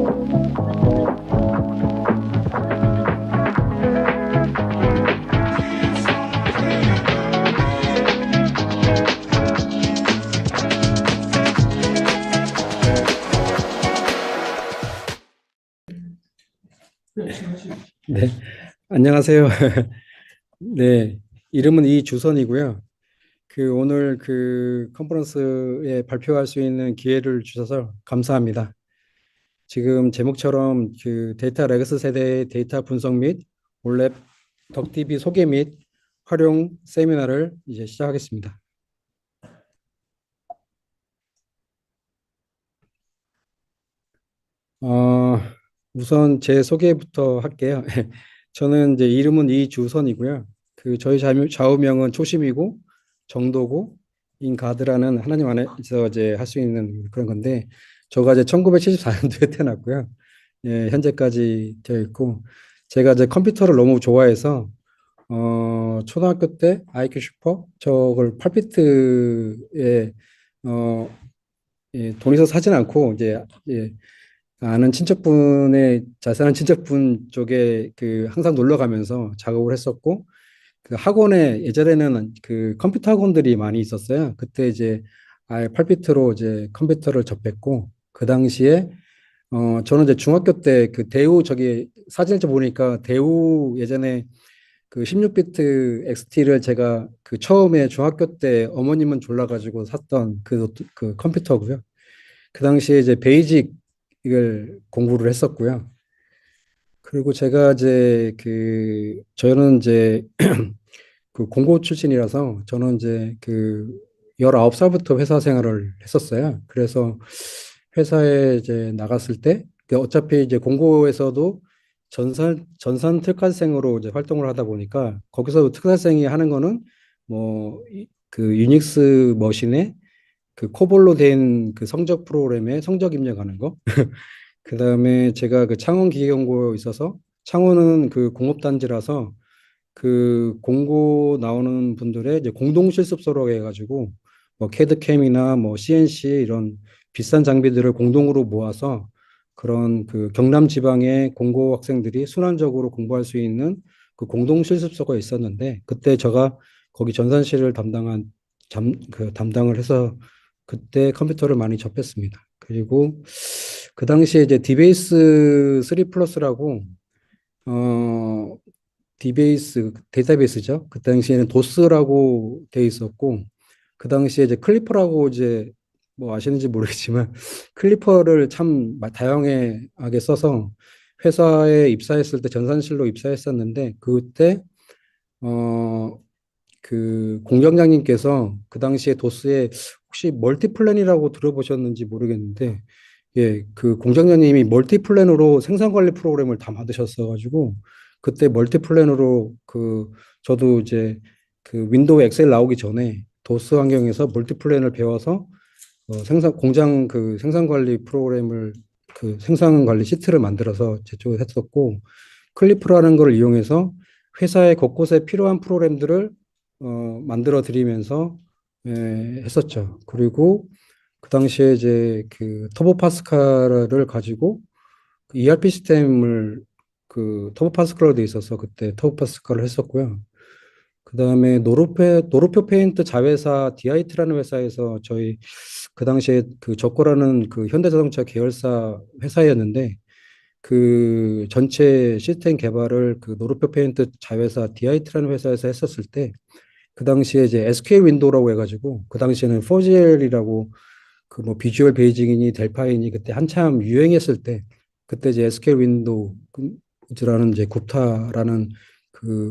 네, 안녕하세요. 네, 이름은 이주선이고요. 오늘 컨퍼런스에 발표할 수 있는 기회를 주셔서 감사합니다. 지금 제목처럼 데이터 레거스 세대의 데이터 분석 및 올랩 덕DB 소개 및 활용 세미나를 이제 시작하겠습니다. 어, 우선 제 소개부터 할게요. 저는 이제 이름은 이주선이고요. 저희 좌우명은 초심이고 정도고 인가드라는 하나님 안에서 이제 할 수 있는 그런 건데, 저가 이제 1974년도에 태어났고요. 예, 현재까지 되어 있고, 제가 이제 컴퓨터를 너무 좋아해서 초등학교 때 IQ 슈퍼 저걸 8비트에 예, 돈에서 사진 않고 이제 예, 아는 친척분의 잘 사는 친척분 쪽에 항상 놀러 가면서 작업을 했었고, 학원에 예전에는 컴퓨터 학원들이 많이 있었어요. 그때 이제 아예 8비트로 이제 컴퓨터를 접했고, 그 당시에 저는 이제 중학교 때 대우 저기 사진을 좀 보니까 대우 예전에 16비트 XT를 제가 처음에 중학교 때 어머님은 졸라가지고 샀던 그 컴퓨터고요. 그 당시에 이제 베이직 이걸 공부를 했었고요. 그리고 제가 이제 저는 이제 공고 출신이라서 저는 이제 19살부터 회사 생활을 했었어요. 그래서 회사에 이제 나갔을 때 어차피 이제 공고에서도 전산 특화생으로 이제 활동을 하다 보니까 거기서 특화생이 하는 거는 유닉스 머신에 코볼로 된 성적 프로그램에 성적 입력하는 거. 그다음에 제가 창원 기계연구소에 있어서, 창원은 공업단지라서 공고 나오는 분들의 이제 공동 실습소라고 해가지고 캐드캠이나 CNC 이런 비싼 장비들을 공동으로 모아서 그런 경남 지방의 공고 학생들이 순환적으로 공부할 수 있는 공동 실습소가 있었는데, 그때 제가 거기 전산실을 담당을 해서 그때 컴퓨터를 많이 접했습니다. 그리고 그 당시에 이제 디베이스 3 플러스라고 어 디베이스 데이터베이스죠. 그 당시에는 도스라고 돼 있었고, 그 당시에 이제 클리퍼라고 이제 아시는지 모르겠지만 클리퍼를 참 다양하게 써서 회사에 입사했을 때 전산실로 입사했었는데, 그때 어 공장장님께서 그 당시에 도스에 혹시 멀티플랜이라고 들어보셨는지 모르겠는데, 예, 공장장님이 멀티플랜으로 생산관리 프로그램을 다 만드셨어가지고, 그때 멀티플랜으로 저도 이제 윈도우 엑셀 나오기 전에 도스 환경에서 멀티플랜을 배워서 공장 생산관리 프로그램을 생산관리 시트를 만들어서 제 쪽에 했었고, 클리프라는 걸 이용해서 회사의 곳곳에 필요한 프로그램들을 만들어 드리면서 했었죠. 그리고 그 당시에 이제 터보 파스칼을 가지고 ERP 시스템을 터보 파스칼로 돼 있어서 그때 터보 파스칼을 했었고요. 그 다음에 노르표 페인트 자회사 디아이트라는 회사에서 저희 그 당시에 저거라는 현대자동차 계열사 회사였는데, 전체 시스템 개발을 노르표 페인트 자회사 디아이트라는 회사에서 했었을 때, 그 당시에 이제 SK 윈도우라고 해가지고, 그 당시에는 4GL이라고 비주얼 베이직이니 델파이니 그때 한참 유행했을 때, 그때 이제 SK 윈도우즈라는 이제 굽타라는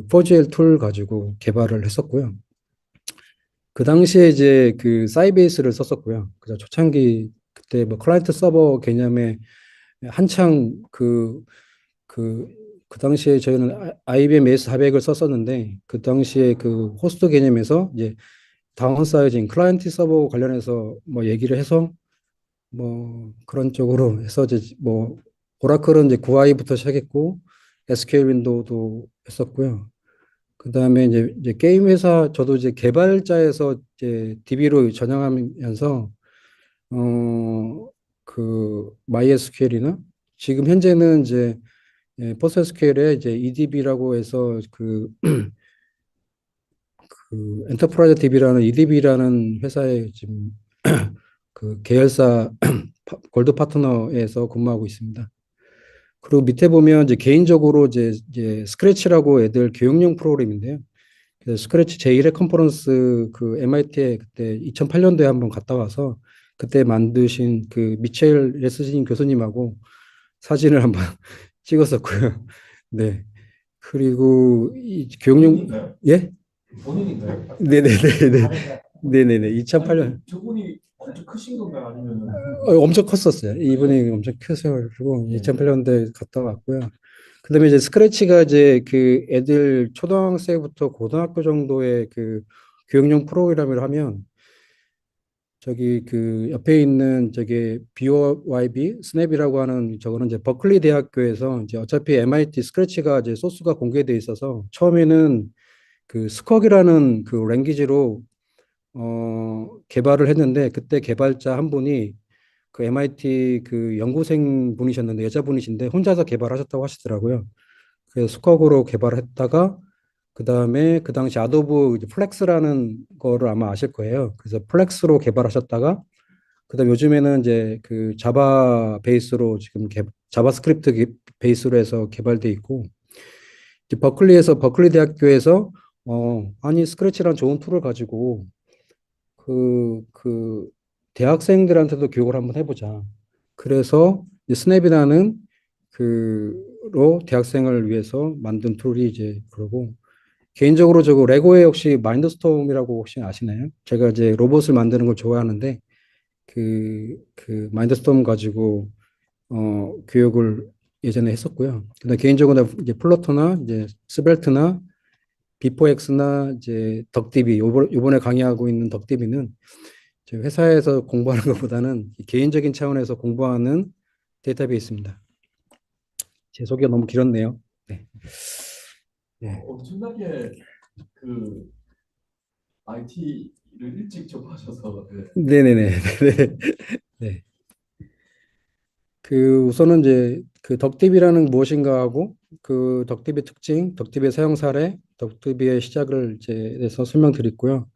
4GL 툴 가지고 개발을 했었고요. 그 당시에 이제 사이베이스를 썼었고요. 그래서 초창기 그때 클라이언트 서버 개념에 한창 그, 그 당시에 저희는 IBM AS400을 썼었는데, 그 당시에 호스트 개념에서 이제 다운사이징 클라이언트 서버 관련해서 얘기를 해서 그런 쪽으로 해서 이제 오라클은 이제 9i부터 시작했고 SQL 윈도우도 했었고요. 그다음에 이제 게임 회사 저도 이제 개발자에서 이제 DB로 전향하면서 MySQL이나 지금 현재는 이제 포스트에스케일에 이제 EDB라고 해서 그 엔터프라이즈 DB라는 EDB라는 회사에 지금 그 계열사 골드 파트너에서 근무하고 있습니다. 그리고 밑에 보면 이제 개인적으로 이제 스크래치라고 애들 교육용 프로그램인데요. 그래서 스크래치 제1회 컨퍼런스 그 MIT에 그때 2008년도에 한번 갔다 와서 그때 만드신 그 미첼 레스진 교수님하고 사진을 한번 찍었었고요. 네. 그리고 이 교육용 본인인가요? 예? 본인인가요? 네네네네. 아닌가요? 네네네. 아니, 2008년 저분이 아주 크신 건가요? 아니면은 엄청 컸었어요. 그래요? 이분이 엄청 크셔가지고 네. 2008년도에 갔다 왔고요. 그다음에 이제 스크래치가 이제 그 애들 초등학생부터 고등학교 정도의 그 교육용 프로그램을 하면 저기 그 옆에 있는 저기 BYB 스냅이라고 하는 저거는 이제 버클리 대학교에서 이제 어차피 MIT 스크래치가 이제 소스가 공개돼 있어서 처음에는 그 스쿼이라는 그 랭귀지로 개발을 했는데 그때 개발자 한 분이 그 MIT 그 연구생 분이셨는데 여자분이신데 혼자서 개발하셨다고 하시더라고요. 그래서 스쿼그로 개발했다가 그 다음에 그 당시 아도브 이제 플렉스라는 거를 아마 아실 거예요. 그래서 플렉스로 개발하셨다가 그다음 요즘에는 이제 그 자바 베이스로 지금 자바스크립트 베이스로 해서 개발돼 있고 이제 버클리 대학교에서 아니 스크래치란 좋은 툴을 가지고 그 대학생들한테도 교육을 한번 해보자. 그래서 이제 스냅이라는 그로 대학생을 위해서 만든 툴이 이제 그러고 개인적으로 저거 레고에 혹시 마인드스톰이라고 혹시 아시나요? 제가 이제 로봇을 만드는 걸 좋아하는데 그 마인드스톰 가지고 교육을 예전에 했었고요. 근데 개인적으로 이제 플러터나 이제 스벨트나 비포엑스나 이제 덕디비 요번에 강의하고 있는 덕디비는 저희 회사에서 공부하는 것보다는 개인적인 차원에서 공부하는 데이터베이스입니다. 제 소개가 너무 길었네요. 네. 네. 엄청나게 그 IT를 일찍 접하셔서 네. 네네네. 네. 네. 그 우선은 이제 그 덕디비라는 무엇인가 하고 그 덕디비 특징, 덕디비의 사용 사례, 덕디비의 시작을 이제 해서 설명드리고요.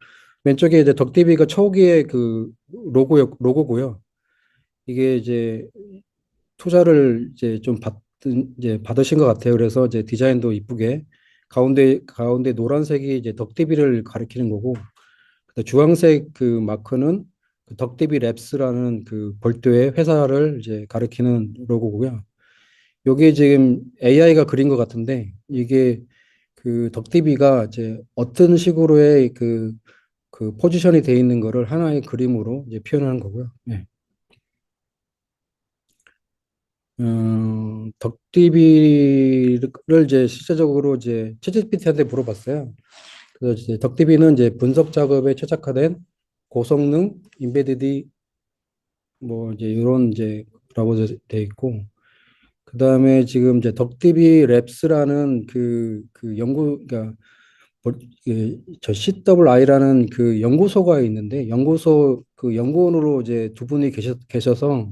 왼쪽에 이제 덕디비가 초기의 그 로고고요. 이게 이제 투자를 이제 좀 이제 받으신 것 같아요. 그래서 이제 디자인도 이쁘게 가운데 노란색이 이제 덕디비를 가리키는 거고 주황색 그 마크는 그 덕디비 랩스라는 그 별도의 회사를 이제 가리키는 로고고요. 요게 지금 AI가 그린 것 같은데 이게 그 덕디비가 이제 어떤 식으로의 그 포지션이 돼 있는 거를 하나의 그림으로 이제 표현하는 거고요. 네. 덕디비를 이제 실제적으로 이제 챗GPT한테 물어봤어요. 그래서 이제 덕디비는 이제 분석 작업에 최적화된 고성능 인베디드 뭐 이제 이런 이제 라고 돼 있고 그다음에 지금 이제 덕디비 랩스라는 그 연구 그러니까 저 CII라는 그 연구소가 있는데 연구소 그 연구원으로 이제 두 분이 계셔서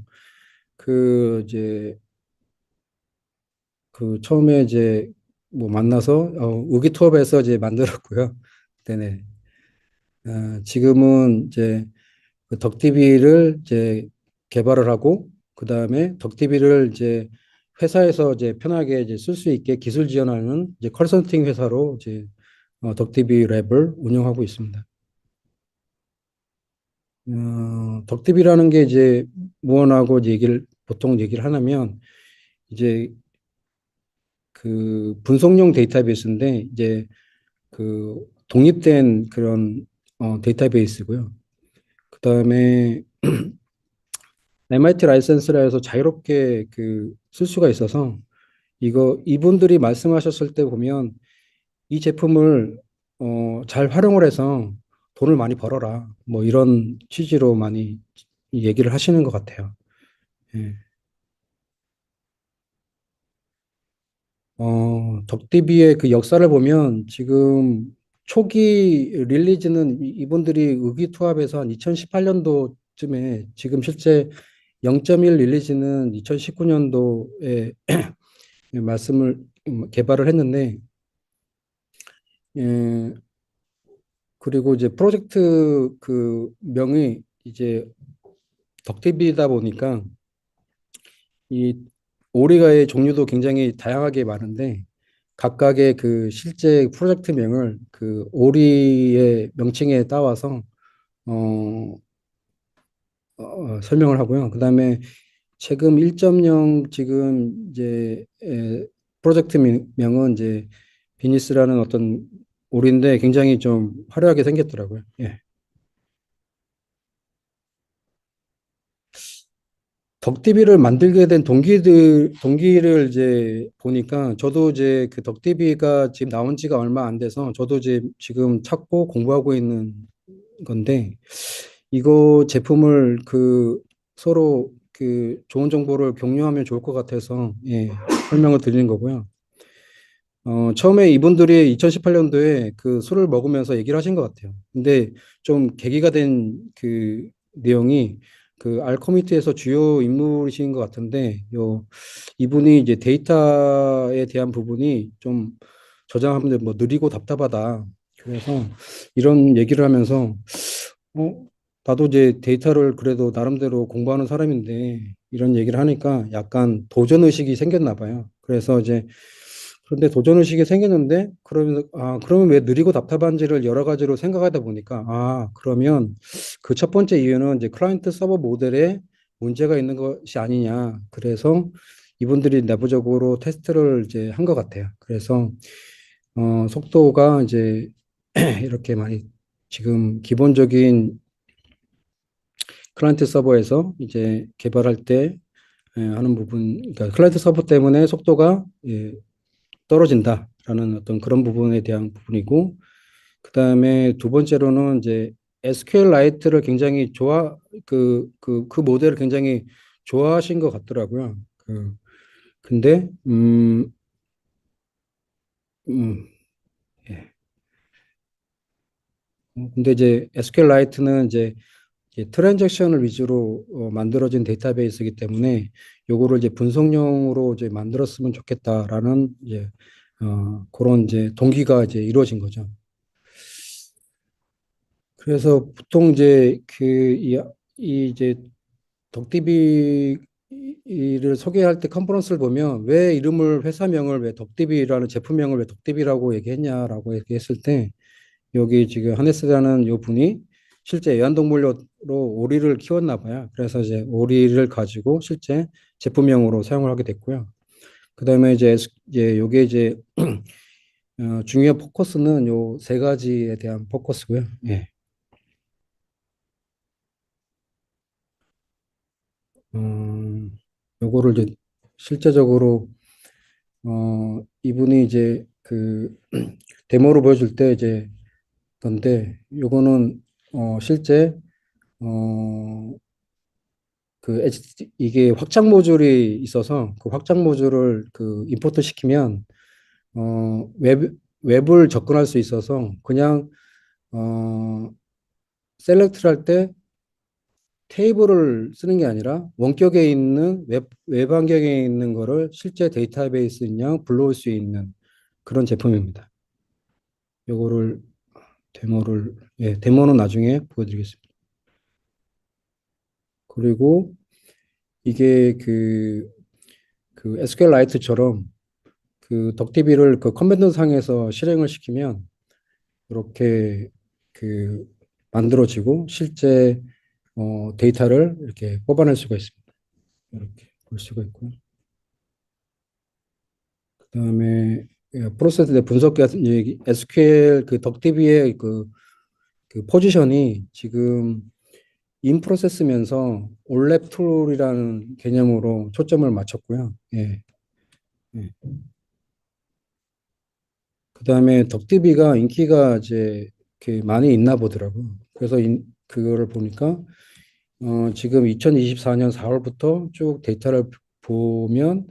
이제 그 처음에 이제 뭐 만나서 의기투합해서 이제 만들었고요. 네네. 지금은 이제 그 덕디비를 이제 개발을 하고 그 다음에 덕디비를 이제 회사에서 이제 편하게 이제 쓸 수 있게 기술 지원하는 이제 컨설팅 회사로 이제 덕디비 랩을 운영하고 있습니다. 덕디비라는 게 이제 무언하고 보통 얘기를 하냐면 이제 그 분석용 데이터베이스인데 이제 그 독립된 그런 데이터베이스고요. 그 다음에 MIT 라이센스라 해서 자유롭게 그 쓸 수가 있어서 이분들이 말씀하셨을 때 보면 이 제품을 잘 활용을 해서 돈을 많이 벌어라. 뭐 이런 취지로 많이 얘기를 하시는 것 같아요. 예. 덕디비의 그 역사를 보면 지금 초기 릴리즈는 이분들이 의기투합해서 한 2018년도쯤에 지금 실제 0.1 릴리즈는 2019년도에 말씀을 개발을 했는데, 예, 그리고 이제 프로젝트 그 명이 이제 덕티비다 보니까 이 오리가의 종류도 굉장히 다양하게 많은데 각각의 그 실제 프로젝트명을 그 오리의 명칭에 따와서 어, 설명을 하고요. 그다음에 최근 1.0 지금 이제 프로젝트 명은 이제 비니스라는 어떤 오리인데 굉장히 좀 화려하게 생겼더라고요. 예. 덕디비를 만들게 된 동기를 이제 보니까 저도 이제 그 덕디비가 지금 나온 지가 얼마 안 돼서 저도 이제 지금 찾고 공부하고 있는 건데 이거 제품을 그 서로 그 좋은 정보를 공유하면 좋을 것 같아서 예, 설명을 드리는 거고요. 처음에 이분들이 2018년도에 그 술을 먹으면서 얘기를 하신 것 같아요. 근데 좀 계기가 된 그 내용이 그 알 커뮤니티에서 주요 인물이신 것 같은데, 이분이 이제 데이터에 대한 부분이 좀 저장하는데 뭐 느리고 답답하다. 그래서 이런 얘기를 하면서, 어, 나도 이제 데이터를 그래도 나름대로 공부하는 사람인데, 이런 얘기를 하니까 약간 도전 의식이 생겼나 봐요. 그래서 이제 그런데 도전 의식이 생겼는데 그러면 왜 느리고 답답한지를 여러 가지로 생각하다 보니까 그러면 그 첫 번째 이유는 이제 클라이언트 서버 모델에 문제가 있는 것이 아니냐. 그래서 이분들이 내부적으로 테스트를 이제 한 것 같아요. 그래서 속도가 이제 이렇게 많이 지금 기본적인 클라이언트 서버에서 이제 개발할 때 하는 부분, 그러니까 클라이언트 서버 때문에 속도가 떨어진다라는 어떤 그런 부분에 대한 부분이고, 그 다음에 두 번째로는 이제 SQLite 를 굉장히 그 모델을 굉장히 좋아하신 것 같더라고요. 근데, 음, 예. 근데 이제 SQLite는 이제 트랜잭션을 위주로 만들어진 데이터베이스이기 때문에 요거를 이제 분석용으로 이제 만들었으면 좋겠다라는 이제 그런 이제 동기가 이제 이루어진 거죠. 그래서 보통 이제 이 이제 덕디비를 소개할 때 컨퍼런스를 보면 왜 이름을 회사명을 왜 덕디비라는 제품명을 왜 덕디비라고 얘기했냐라고 얘기했을 때 여기 지금 하네스라는 요 분이 실제 애완동물로 오리를 키웠나 봐요. 그래서 이제 오리를 가지고 실제 제품명으로 사용을 하게 됐고요. 그다음에 이제 요게 이제 중요한 포커스는 요 세 가지에 대한 포커스고요. 예. 요거를 이제 실제적으로 이분이 이제 그 데모로 보여줄 때 이제 건데 요거는 실제 어 이게 확장 모듈이 있어서 그 확장 모듈을 그 임포트 시키면 웹을 접근할 수 있어서 그냥 어 셀렉트를 할 때 테이블을 쓰는 게 아니라 원격에 있는 웹 환경에 있는 거를 실제 데이터베이스 양 불러올 수 있는 그런 제품입니다. 요거를 데모는 나중에 보여드리겠습니다. 그리고 이게 그 SQLite처럼 그 덕DB를 그 커맨드 상에서 실행을 시키면 이렇게 그 만들어지고 실제 데이터를 이렇게 뽑아낼 수가 있습니다. 이렇게 볼 수가 있고요. 그다음에 프로세스 내 분석 같은 얘기, SQL 그 덕DB의 그 포지션이 지금 인 프로세스면서 올랩 툴이라는 개념으로 초점을 맞췄고요. 예. 예. 그다음에 덕디비가 인기가 이제 이렇게 많이 있나 보더라고요. 그래서 그거를 보니까 지금 2024년 4월부터 쭉 데이터를 보면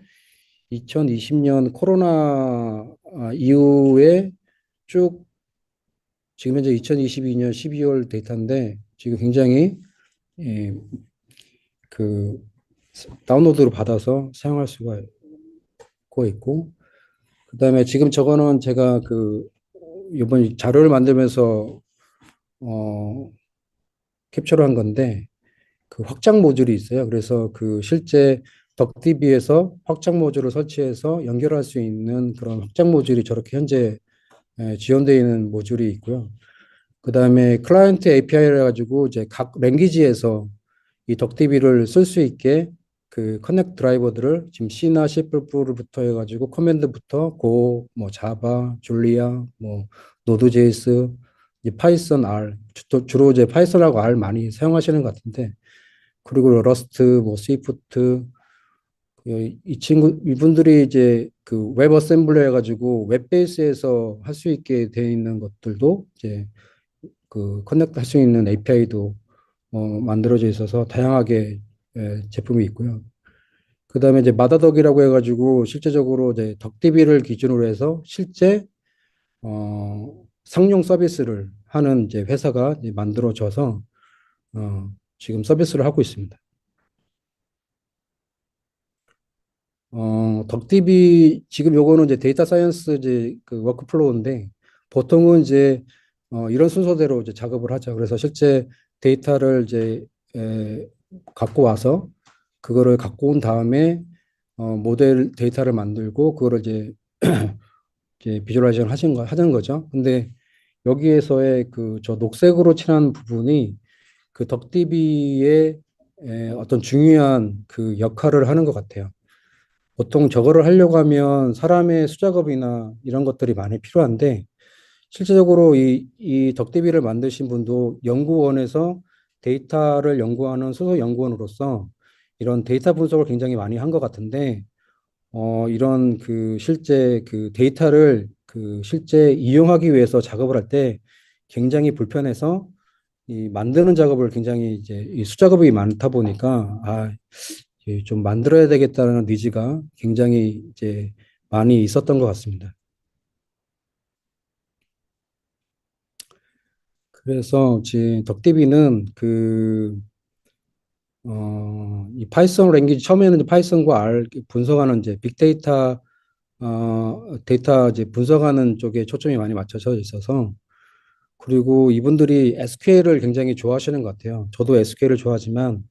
2020년 코로나 이후에 쭉 지금 현재 2022년 12월 데이터인데 지금 굉장히 예, 그 다운로드로 받아서 사용할 수가 있고, 그다음에 지금 저거는 제가 그 이번 자료를 만들면서 어, 캡처를 한 건데 그 확장 모듈이 있어요. 그래서 그 실제 덕디비에서 확장 모듈을 설치해서 연결할 수 있는 그런 확장 모듈이 저렇게 현재 지원되어 있는 모듈이 있고요. 그다음에 클라이언트 API를 해가지고 이제 각 랭귀지에서 이 덕디비를 쓸 수 있게 그 커넥트 드라이버들을 지금 C나 C++부터 해가지고 커맨드부터 Go, 뭐 자바, 줄리아, 뭐 노드.js, 이제 파이썬 R 주로 이제 파이썬하고 R 많이 사용하시는 것 같은데 그리고 러스트, 뭐 스위프트 이 친구 이분들이 이제 그 웹 어셈블러 해가지고 웹 베이스에서 할 수 있게 되어 있는 것들도 이제 그 커넥트 할 수 있는 API도 만들어져 있어서 다양하게 제품이 있고요. 그다음에 이제 마다덕이라고 해가지고 실제적으로 이제 덕디비를 기준으로 해서 실제 상용 서비스를 하는 이제 회사가 이제 만들어져서 지금 서비스를 하고 있습니다. 덕디비 지금 요거는 이제 데이터 사이언스 이제 그 워크플로우인데 보통은 이제 이런 순서대로 이제 작업을 하죠. 그래서 실제 데이터를 이제 에, 갖고 와서 그거를 갖고 온 다음에 모델 데이터를 만들고 그거를 이제 비주얼라이징 하는 거죠. 근데 여기에서의 그 저 녹색으로 칠한 부분이 그 덕디비의 어떤 중요한 그 역할을 하는 것 같아요. 보통 저거를 하려고 하면 사람의 수작업이나 이런 것들이 많이 필요한데 실제적으로 이 덕대비를 만드신 분도 연구원에서 데이터를 연구하는 소속 연구원으로서 이런 데이터 분석을 굉장히 많이 한 것 같은데 이런 그 실제 그 데이터를 그 실제 이용하기 위해서 작업을 할 때 굉장히 불편해서 이 만드는 작업을 굉장히 이제 이 수작업이 많다 보니까 좀 만들어야 되겠다는 니즈가 굉장히 이제 많이 있었던 것 같습니다. 그래서 지금 덕디비는 이 파이썬 랭귀지 처음에는 이제 파이썬과 R 분석하는 이제 빅데이터, 데이터 이제 분석하는 쪽에 초점이 많이 맞춰져 있어서 그리고 이분들이 SQL을 굉장히 좋아하시는 것 같아요. 저도 SQL을 좋아하지만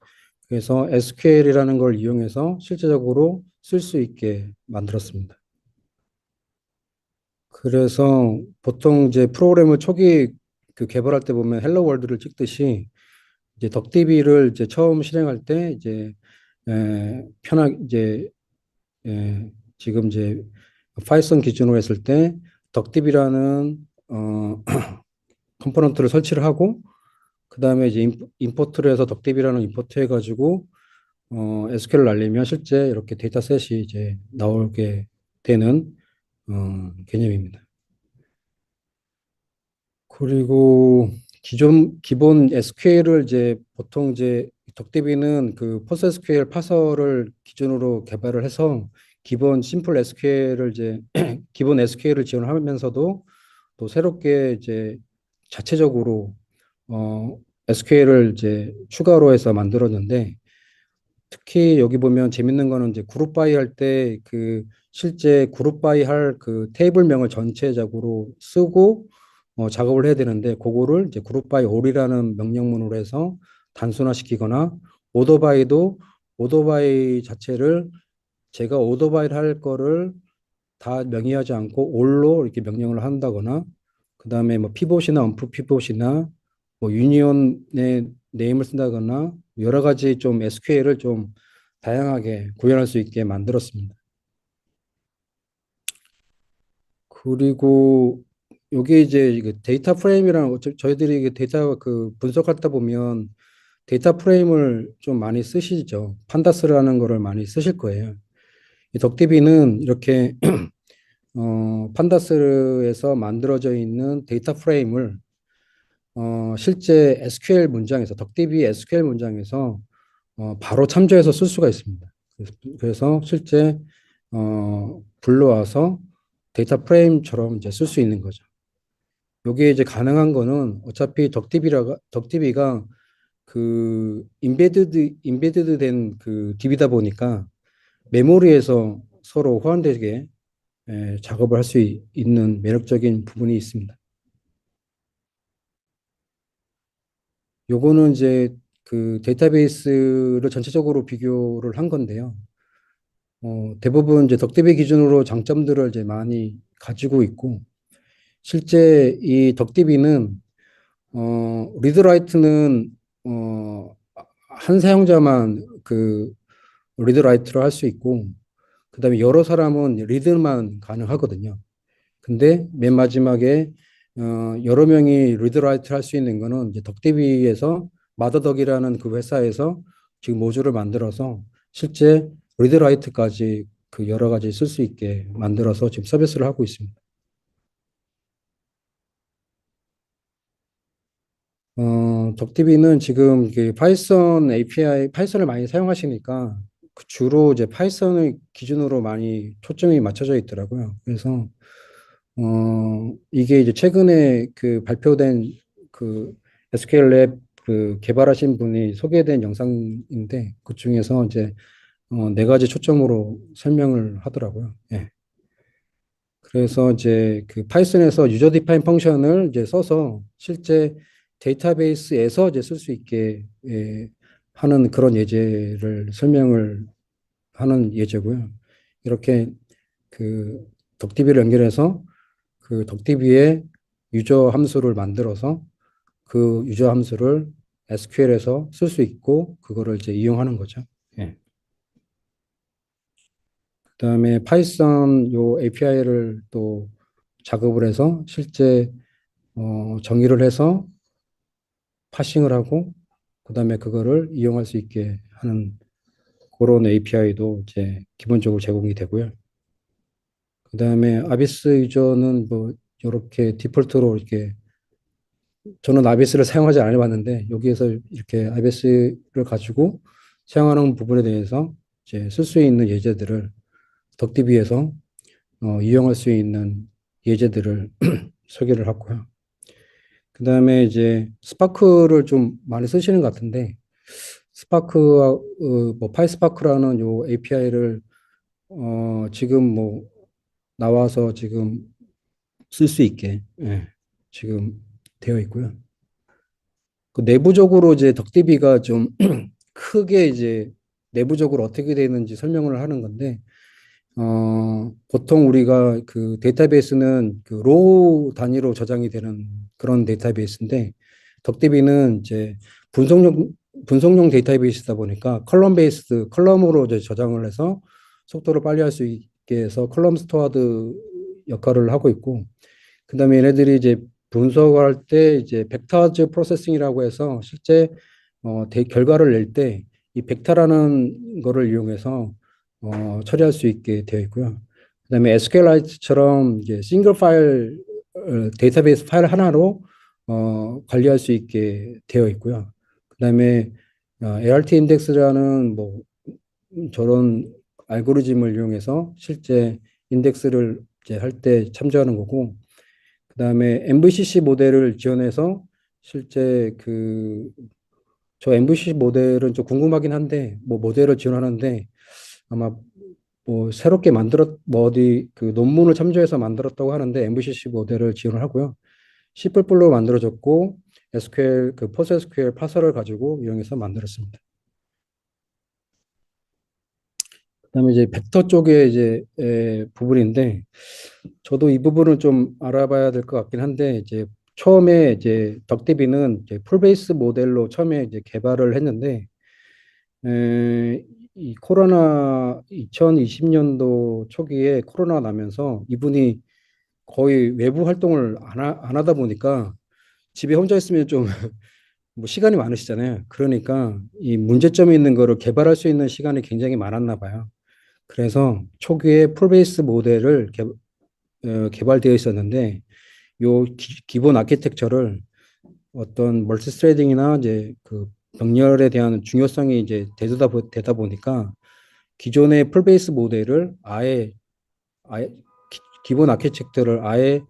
그래서 SQL이라는 걸 이용해서 실제적으로 쓸 수 있게 만들었습니다. 그래서 보통 이제 프로그램을 초기 그 개발할 때 보면 헬로 월드를 찍듯이 이제 덕디비를 이제 처음 실행할 때 이제 편하게 이제 지금 이제 파이썬 기준으로 했을 때 덕디비라는 컴포넌트를 설치를 하고 그다음에 이제 임포트를 해서 덕디비라는 임포트 해가지고 SQL을 날리면 실제 이렇게 데이터셋이 이제 나오게 되는 개념입니다. 그리고 기본 SQL을 이제 보통 이제 덕대비는 그 포스트SQL 파서를 기준으로 개발을 해서 기본 심플 SQL을 이제 기본 SQL을 지원하면서도 또 새롭게 이제 자체적으로 SQL을 이제 추가로 해서 만들었는데 특히 여기 보면 재밌는 거는 이제 그룹 바이 할 때 그 실제 그룹 바이 할 그 테이블명을 전체적으로 쓰고 작업을 해야 되는데 그거를 이제 그룹 바이 올이라는 명령문으로 해서 단순화시키거나 오더 바이도 오더 바이 자체를 제가 오더 바이를 할 거를 다 명의하지 않고 올로 이렇게 명령을 한다거나 그다음에 뭐 피봇이나 언프 피봇이나 뭐 유니온의 네임을 쓴다거나 여러 가지 좀 SQL을 좀 다양하게 구현할 수 있게 만들었습니다. 그리고 요게 이제 이게 데이터 프레임이랑 저희들이 이게 데이터 그 분석하다 보면 데이터 프레임을 좀 많이 쓰시죠. 판다스라는 거를 많이 쓰실 거예요. 이 덕디비는 이렇게 판다스에서 만들어져 있는 데이터 프레임을 실제 SQL 문장에서 덕디비 SQL 문장에서 바로 참조해서 쓸 수가 있습니다. 그래서 실제 불러와서 데이터 프레임처럼 이제 쓸 수 있는 거죠. 요게 이제 가능한 거는 어차피 덕디비가 인베디드 된 그 DB다 보니까 메모리에서 서로 호환되게 작업을 할 수 있는 매력적인 부분이 있습니다. 요거는 이제 그 데이터베이스를 전체적으로 비교를 한 건데요. 대부분 이제 덕대비 기준으로 장점들을 이제 많이 가지고 있고, 실제 이 덕대비는 리드라이트는 한 사용자만 그 리드라이트를 할 수 있고, 그다음에 여러 사람은 리드만 가능하거든요. 근데 맨 마지막에 여러 명이 리드라이트를 할 수 있는 거는 이제 덕대비에서 마더덕이라는 그 회사에서 지금 모듈을 만들어서 실제 리드라이트까지 그 여러 가지 쓸 수 있게 만들어서 지금 서비스를 하고 있습니다. 덕디비는 지금 그 파이썬 API, 파이썬을 많이 사용하시니까 그 주로 이제 파이썬을 기준으로 많이 초점이 맞춰져 있더라고요. 그래서, 이게 이제 최근에 그 발표된 그 SQL 랩 그 개발하신 분이 소개된 영상인데 그 중에서 이제 네 가지 초점으로 설명을 하더라고요. 예. 그래서 이제 그 파이썬에서 유저 디파인 펑션을 이제 써서 실제 데이터베이스에서 이제 쓸 수 있게 하는 그런 예제를 설명을 하는 예제고요. 이렇게 그 덕디비를 연결해서 그 덕디비의 유저 함수를 만들어서 그 유저 함수를 SQL에서 쓸 수 있고 그거를 이제 이용하는 거죠. 예. 그다음에 파이썬 요 API를 또 작업을 해서 실제 정의를 해서 파싱을 하고 그다음에 그거를 이용할 수 있게 하는 그런 API도 이제 기본적으로 제공이 되고요. 그다음에 아비스 유저는 뭐 이렇게 디폴트로 이렇게 저는 아비스를 사용하지 않아봤는데 여기에서 이렇게 아비스를 가지고 사용하는 부분에 대해서 이제 쓸 수 있는 예제들을 덕디비에서 이용할 수 있는 예제들을 소개를 하고요. 그다음에 이제 스파크를 좀 많이 쓰시는 것 같은데 스파크와 뭐 파이스파크라는 요 API를 지금 뭐 나와서 지금 쓸 수 있게 지금 되어 있고요. 그 내부적으로 이제 덕디비가 좀 크게 이제 내부적으로 어떻게 되는지 설명을 하는 건데 보통 우리가 그 데이터베이스는 그 로우 단위로 저장이 되는 그런 데이터베이스인데 덕대비는 이제 분석용 분석용 데이터베이스다 보니까 컬럼 베이스드 컬럼으로 이제 저장을 해서 속도를 빨리 할 수 있게 해서 컬럼 스토어드 역할을 하고 있고 그다음에 얘네들이 이제 분석할 때 이제 벡터즈 프로세싱이라고 해서 실제 결과를 낼 때 이 벡터라는 거를 이용해서 처리할 수 있게 되어 있고요. 그다음에 SQLite처럼 이제 싱글 파일 데이터베이스 파일 하나로 관리할 수 있게 되어 있고요. 그다음에 ART 인덱스라는 뭐 저런 알고리즘을 이용해서 실제 인덱스를 이제 할 때 참조하는 거고, 그다음에 MVCC 모델을 지원해서 실제 그 저 MVCC 모델은 좀 궁금하긴 한데 뭐 모델을 지원하는데 아마 뭐 새롭게 뭐 어디 그 논문을 참조해서 만들었다고 하는데 MVCC 모델을 지원을 하고요. C++로 만들어졌고 SQL 그 PostgreSQL 파서를 가지고 이용해서 만들었습니다. 그다음에 이제 벡터 쪽에 이제 부분인데 저도 이 부분은 좀 알아봐야 될 것 같긴 한데 이제 처음에 이제 덕대비는 이제 풀베이스 모델로 처음에 이제 개발을 했는데 에, 이 코로나 2020년도 초기에 코로나 나면서 이분이 거의 외부 활동을 안 하다 보니까 집에 혼자 있으면 좀 뭐 시간이 많으시잖아요. 그러니까 이 문제점이 있는 거를 개발할 수 있는 시간이 굉장히 많았나 봐요. 그래서 초기에 풀베이스 모델을 개발되어 있었는데 요 기본 아키텍처를 어떤 멀티스레딩이나 이제 그 병렬에 대한 중요성이 이제 되다 보니까 기존의 풀베이스 모델을 아예 기본 아키텍처를 아예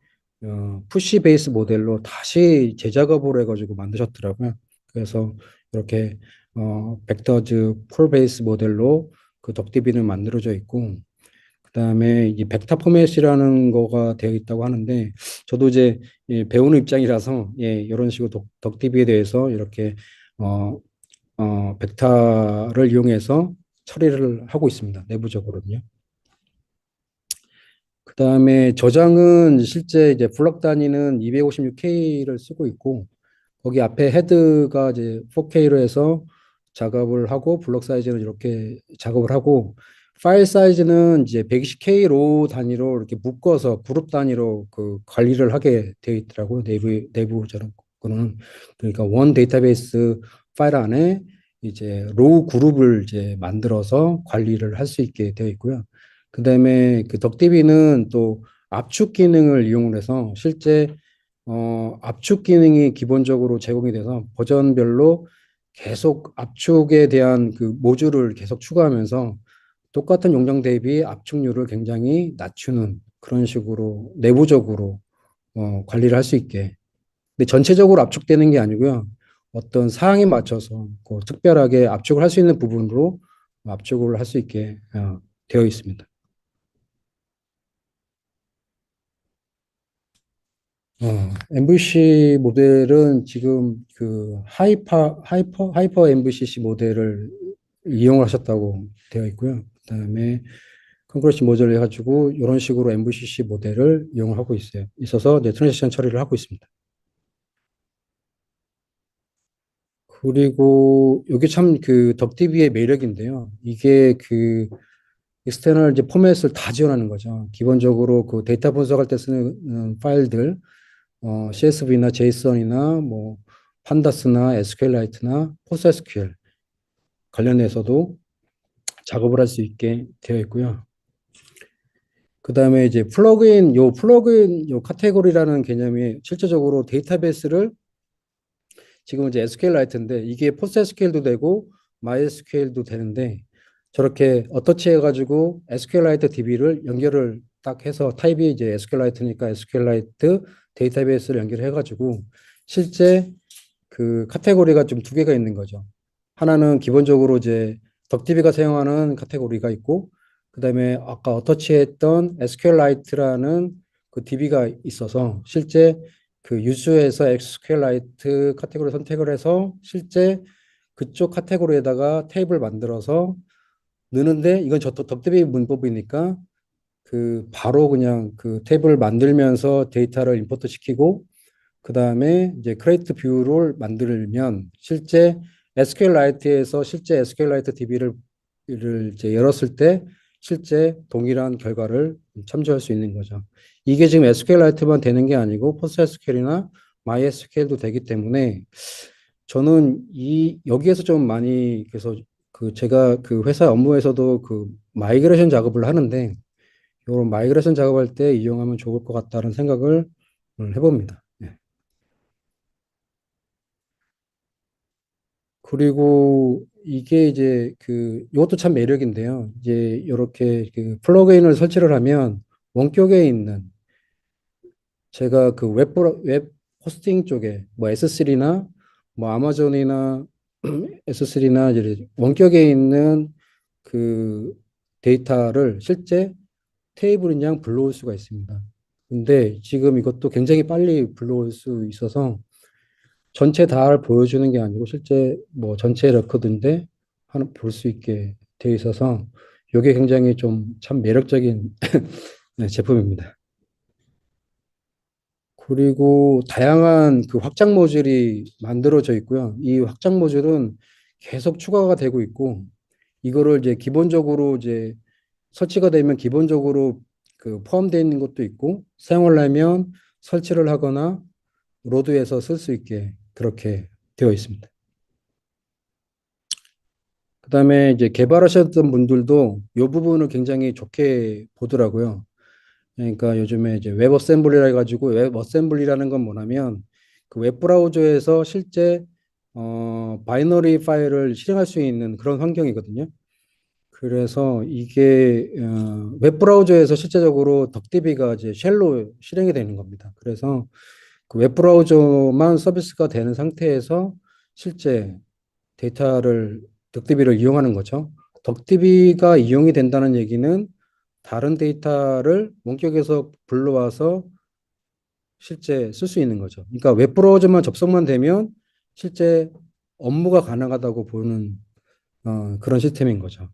푸시 베이스 모델로 다시 재작업을 해가지고 만드셨더라고요. 그래서 이렇게 벡터즈 콜 베이스 모델로 그 덕디비는 만들어져 있고, 그다음에 이 벡터 포맷이라는 거가 되어 있다고 하는데, 저도 이제 배우는 입장이라서 이런 식으로 덕디비에 대해서 이렇게 어, 벡터를 이용해서 처리를 하고 있습니다. 내부적으로는요. 그다음에 저장은 실제 이제 블럭 단위는 256K를 쓰고 있고, 거기 앞에 헤드가 이제 4K로 해서 작업을 하고, 블록 사이즈는 이렇게 작업을 하고, 파일 사이즈는 이제 120K 로 단위로 이렇게 묶어서 그룹 단위로 그 관리를 하게 되어 있더라고요. 내부적으로는. 그러니까 원 데이터베이스 파일 안에 이제 로우 그룹을 이제 만들어서 관리를 할 수 있게 되어 있고요. 그다음에 그 덕디비는 또 압축 기능을 이용을 해서 실제 압축 기능이 기본적으로 제공이 돼서 버전별로 계속 압축에 대한 그 모듈을 계속 추가하면서 똑같은 용량 대비 압축률을 굉장히 낮추는 그런 식으로 내부적으로 관리를 할 수 있게. 근데 전체적으로 압축되는 게 아니고요. 어떤 사항에 맞춰서 그 특별하게 압축을 할 수 있는 부분으로 압축을 할 수 있게 되어 있습니다. MVC 모델은 지금 그 하이퍼 MVCC 모델을 이용을 하셨다고 되어 있고요. 그다음에 컨그레시 모델을 해가지고 이런 식으로 MVCC 모델을 이용을 하고 있어서 이제 트랜지션 처리를 하고 있습니다. 그리고 이게 참 그 덕디비의 매력인데요. 이게 그 익스터널 이제 포맷을 다 지원하는 거죠. 기본적으로 그 데이터 분석할 때 쓰는 파일들 CSV나 JSON이나 뭐 판다스나 SQLite나 포스트SQL 관련해서도 작업을 할 수 있게 되어 있고요. 그다음에 이제 플러그인 요 카테고리라는 개념이 실제적으로 데이터베이스를 지금 이제 SQLite인데 이게 포스트SQL도 되고 MySQL도 되는데 저렇게 어터치 해가지고 SQLite DB를 연결을 딱 해서 타입이 이제 SQLite니까 SQLite 데이터베이스를 연결해가지고 실제 그 카테고리가 좀 두 개가 있는 거죠. 하나는 기본적으로 이제 덕디비가 사용하는 카테고리가 있고, 그다음에 아까 어터치했던 SQLite라는 그 DB가 있어서 실제 그 유수에서 SQLite 카테고리 선택을 해서 실제 그쪽 카테고리에다가 테이블 만들어서 넣는데 이건 저도 덕디비 문법이니까 그 바로 그냥 그 테이블 만들면서 데이터를 임포트 시키고 그 다음에 이제 크레이트 뷰를 만들면 실제 SQLite에서 실제 SQLite DB를 이제 열었을 때 실제 동일한 결과를 참조할 수 있는 거죠. 이게 지금 SQLite만 되는 게 아니고 PostgreSQL이나 MySQL도 되기 때문에 저는 이 여기에서 좀 많이 그래서 그 제가 그 회사 업무에서도 그 마이그레이션 작업을 하는데 이런 마이그레이션 작업할 때 이용하면 좋을 것 같다는 생각을 해봅니다. 예. 그리고 이게 이제 그 이것도 참 매력인데요. 이제 이렇게 그 플러그인을 설치를 하면 원격에 있는 제가 그 웹 호스팅 쪽에 뭐 S3나 뭐 아마존이나 S3나 이제 원격에 있는 그 데이터를 실제 테이블인 양 불러올 수가 있습니다. 근데 지금 이것도 굉장히 빨리 불러올 수 있어서 전체 다 보여주는 게 아니고 실제 뭐 전체 레코드인데 하나 볼 수 있게 되어 있어서 이게 굉장히 좀 참 매력적인 네, 제품입니다. 그리고 다양한 그 확장 모듈이 만들어져 있고요. 이 확장 모듈은 계속 추가가 되고 있고 이거를 이제 기본적으로 이제 설치가 되면 기본적으로 그 포함되어 있는 것도 있고 사용하려면 설치를 하거나 로드에서 쓸 수 있게 그렇게 되어 있습니다. 그다음에 이제 개발하셨던 분들도 이 부분을 굉장히 좋게 보더라고요. 그러니까 요즘에 이제 웹 어셈블리라 해가지고 웹 어셈블리라는 건 뭐냐면 그 웹 브라우저에서 실제 바이너리 파일을 실행할 수 있는 그런 환경이거든요. 그래서 이게 웹 브라우저에서 실제적으로 덕디비가 이제 쉘로 실행이 되는 겁니다. 그래서 그 웹 브라우저만 서비스가 되는 상태에서 실제 데이터를 덕디비를 이용하는 거죠. 덕디비가 이용이 된다는 얘기는 다른 데이터를 원격에서 불러와서 실제 쓸 수 있는 거죠. 그러니까 웹브라우저만 접속만 되면 실제 업무가 가능하다고 보는 그런 시스템인 거죠.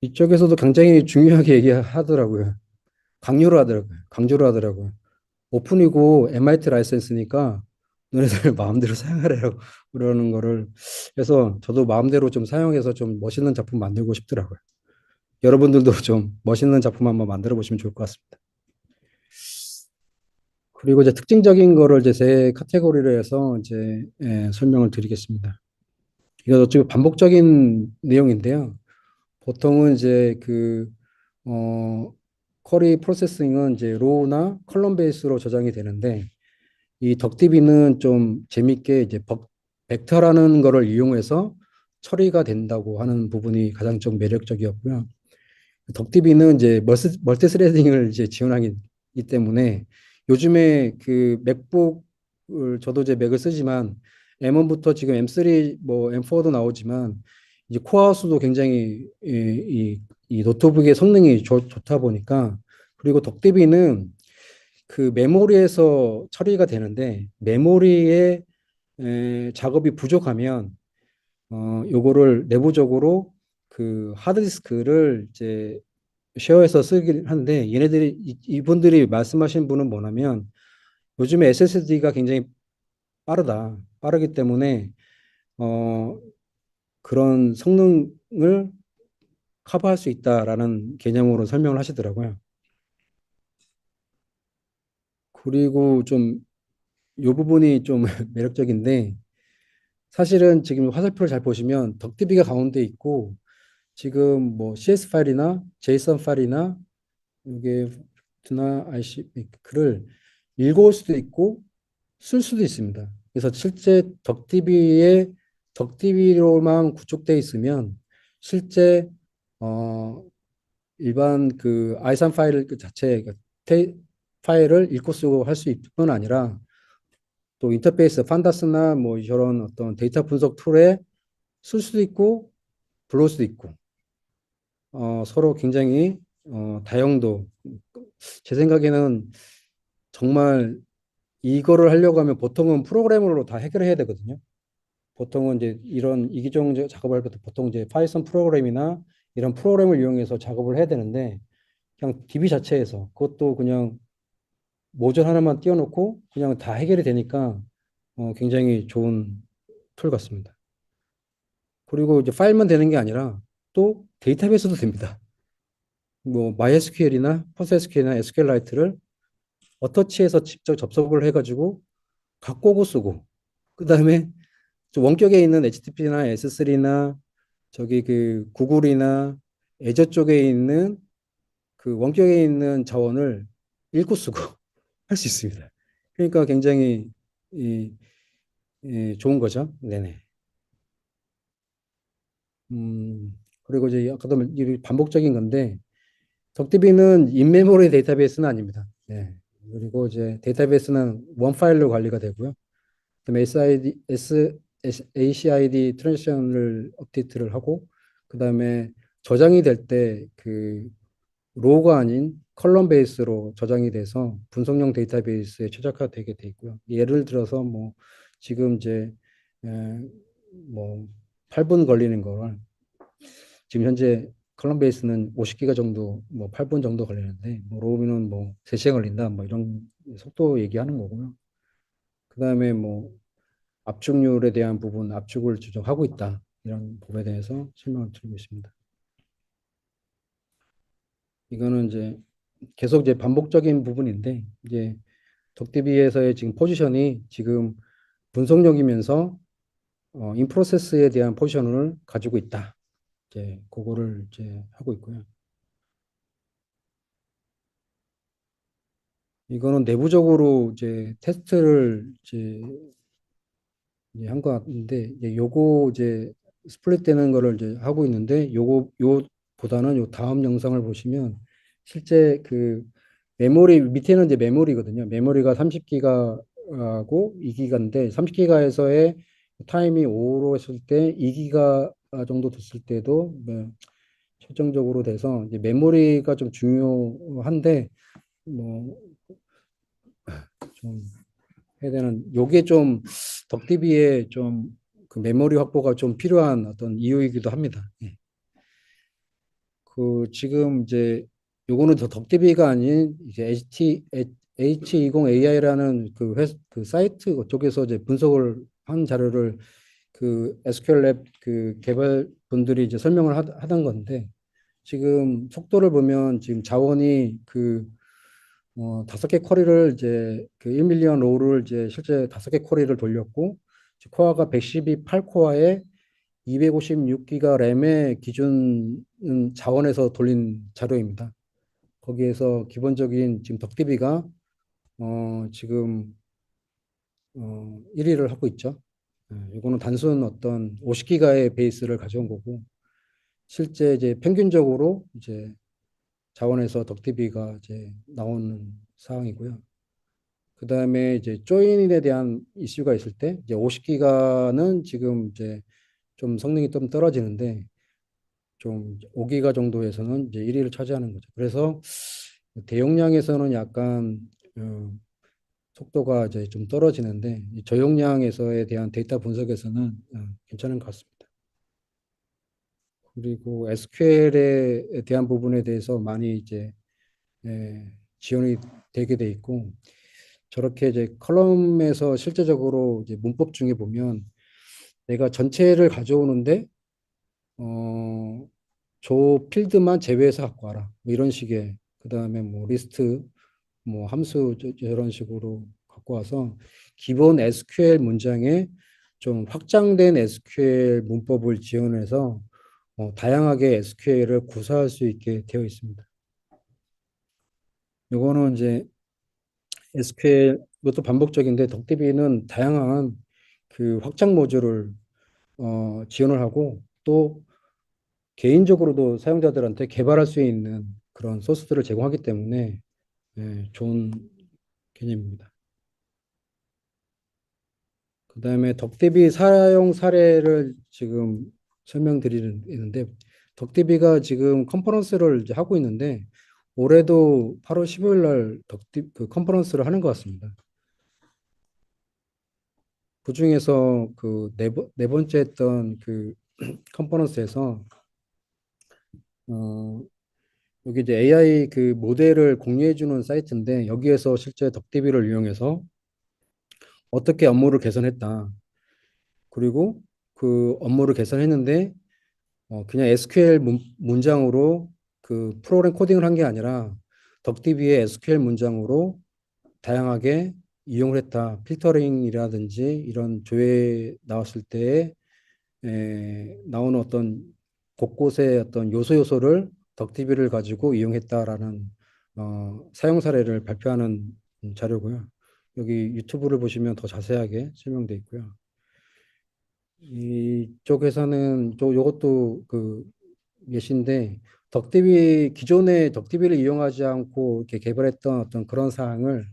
이쪽에서도 굉장히 중요하게 얘기하더라고요. 강요를 하더라고요. 강조를 하더라고요. 오픈이고 MIT 라이센스니까 너네들 마음대로 사용하래요. 그러는 거를. 그래서 저도 마음대로 좀 사용해서 좀 멋있는 작품 만들고 싶더라고요. 여러분들도 좀 멋있는 작품 한번 만들어 보시면 좋을 것 같습니다. 그리고 이제 특징적인 거를 이제 세 카테고리로 해서 이제 설명을 드리겠습니다. 이거 어차피 반복적인 내용인데요. 보통은 이제 어, 쿼리 프로세싱은 이제 로우나 컬럼 베이스로 저장이 되는데 이 덕디비는 좀 재밌게 이제 벡터라는 거를 이용해서 처리가 된다고 하는 부분이 가장 좀 매력적이었고요. 덕디비는 이제 멀티 스레딩을 이제 지원하기 때문에 요즘에 그 맥북을 저도 이제 맥을 쓰지만 M1부터 지금 M3 뭐 M4도 나오지만 이제 코어 수도 굉장히 이 노트북의 성능이 좋다 보니까 그리고 덕디비는 그 메모리에서 처리가 되는데 메모리에 작업이 부족하면 요거를 내부적으로 그 하드디스크를 이제 쉐어해서 쓰긴 하는데 얘네들이 이분들이 말씀하신 분은 뭐냐면 요즘에 SSD가 굉장히 빠르기 때문에 어 그런 성능을 커버할 수 있다라는 개념으로 설명을 하시더라고요. 그리고 좀 이 부분이 좀 매력적인데 사실은 지금 화살표를 잘 보시면 덕디비가 가운데 있고 지금 뭐 CS 파일이나 JSON 파일이나 이게 나 IC를 읽어올 수도 있고 쓸 수도 있습니다. 그래서 실제 덕디비로만 구축되어 있으면 실제 어 일반 그 아이산 파일 그 자체 파일을 읽고 쓰고 할 수 있을 뿐 아니라 또 인터페이스 판다스나 뭐 이런 어떤 데이터 분석 툴에 쓸 수도 있고 불러올 수도 있고 서로 굉장히 다용도 제 생각에는 정말 이거를 하려고 하면 보통은 프로그래머로 다 해결해야 되거든요. 보통은 이제 이런 이기종 작업을 할 때 보통 이제 파이썬 프로그램이나 이런 프로그램을 이용해서 작업을 해야 되는데 그냥 DB 자체에서 그것도 그냥 모듈 하나만 띄워놓고 그냥 다 해결이 되니까 굉장히 좋은 툴 같습니다. 그리고 이제 파일만 되는 게 아니라 또 데이터베이스도 됩니다. 뭐 MySQL이나 PostgreSQL이나 SQLite를 어터치해서 직접 접속을 해가지고 갖고 오고 쓰고 그다음에 원격에 있는 HTTP나 S3나 저기 그 구글이나 애저 쪽에 있는 그 원격에 있는 자원을 읽고 쓰고 할 수 있습니다. 그러니까 굉장히 이, 좋은 거죠. 네네. 그리고 이제 아까도 반복적인 건데 덕디비는 인메모리 데이터베이스는 아닙니다. 네. 그리고 이제 데이터베이스는 원 파일로 관리가 되고요. 그다음에 ACID 트랜지션을 업데이트를 하고 그다음에 저장이 될 때 그 로우가 아닌 컬럼 베이스로 저장이 돼서 분석용 데이터베이스에 최적화되게 돼 있고요. 예를 들어서 뭐 지금 이제 에, 뭐 8분 걸리는 걸 지금 현재 컬럼 베이스는 50기가 정도 뭐 8분 정도 걸리는데 뭐 로우는 뭐 3시간 걸린다 뭐 이런 속도 얘기하는 거고요. 그다음에 뭐 압축률에 대한 부분, 압축을 조정하고 있다. 이런 부분에 대해서 설명을 드리고 있습니다. 이거는 이제 계속 이제 반복적인 부분인데, 이제 덕디비에서의 지금 포지션이 지금 분석력이면서 인프로세스에 대한 포지션을 가지고 있다. 이제 그거를 이제 하고 있고요. 이거는 내부적으로 이제 테스트를 이제 한 것 같은데, 이제 요거 이제 스플릿 되는 거를 이제 하고 있는데, 요보다는 요 다음 영상을 보시면 실제 그 메모리, 밑에는 이제 메모리거든요. 메모리가 30기가 2기가하고 2기가인데 30기가에서의 타임이 5로 했을 때 2기가 정도 됐을 때도 최종적으로 돼서 이제 메모리가 좀 중요한데 뭐 좀 해야 되는 요게 좀 덕디비에 좀 그 메모리 확보가 좀 필요한 어떤 이유이기도 합니다. 예. 그 지금 이제 요거는 더 덕디비가 아닌 이제 H20AI라는 그 사이트 쪽에서 이제 분석을 한 자료를 그 SQL 랩 그 개발 분들이 이제 설명을 하던 건데 지금 속도를 보면 지금 자원이 다섯 개 쿼리를 이제 그 1밀리언 로우를 이제 실제 다섯 개 쿼리를 돌렸고 코어가 112 8코어에 256기가 램의 기준 자원에서 돌린 자료입니다. 거기에서 기본적인 지금 덕디비가 지금 1위를 하고 있죠. 이거는 단순 어떤 50기가의 베이스를 가져온 거고 실제 이제 평균적으로 이제 자원에서 덕디비가 이제 나오는 상황이고요. 그 다음에 이제 조인에 대한 이슈가 있을 때 이제 50기가는 지금 이제 좀 성능이 좀 떨어지는데 좀 5기가 정도에서는 이제 1위를 차지하는 거죠. 그래서 대용량에서는 약간 어, 속도가 이제 좀 떨어지는데 이 저용량에서에 대한 데이터 분석에서는 괜찮은 것 같습니다. 그리고 SQL에 대한 부분에 대해서 많이 이제 지원이 되게 돼 있고 저렇게 이제 컬럼에서 실제적으로 이제 문법 중에 보면 내가 전체를 가져오는데 어, 저 필드만 제외해서 갖고 와라. 뭐 이런 식의 그다음에 뭐 리스트 뭐 함수 저런 식으로 갖고 와서 기본 SQL 문장에 좀 확장된 SQL 문법을 지원해서 다양하게 SQL을 구사할 수 있게 되어 있습니다. 요거는 이제 SQL 이것도 반복적인데 덕디비는 다양한 그 확장 모듈을 지원을 하고 또 개인적으로도 사용자들한테 개발할 수 있는 그런 소스들을 제공하기 때문에 좋은 개념입니다. 그다음에 덕디비 사용 사례를 지금 설명드리는데 덕디비가 지금 컨퍼런스를 이제 하고 있는데 올해도 8월 15일 날 그 컨퍼런스를 하는 것 같습니다. 그중에서 그 네 번째 했던 그 컨퍼런스에서 어, 여기 이제 AI 그 모델을 공유해 주는 사이트인데 여기에서 실제 덕디비를 이용해서 어떻게 업무를 개선했다. 그리고 그 업무를 개선했는데 그냥 SQL 문장으로 그 프로그램 코딩을 한 게 아니라 덕디비의 SQL 문장으로 다양하게 이용을 했다. 필터링이라든지 이런 조회 나왔을 때 나오는 어떤 곳곳의 어떤 요소를 덕디비를 가지고 이용했다라는 사용 사례를 발표하는 자료고요. 여기 유튜브를 보시면 더 자세하게 설명돼 있고요. 이쪽에서는 요것도 그 예시인데 기존의 덕디비를 이용하지 않고 이렇게 개발했던 어떤 그런 사항을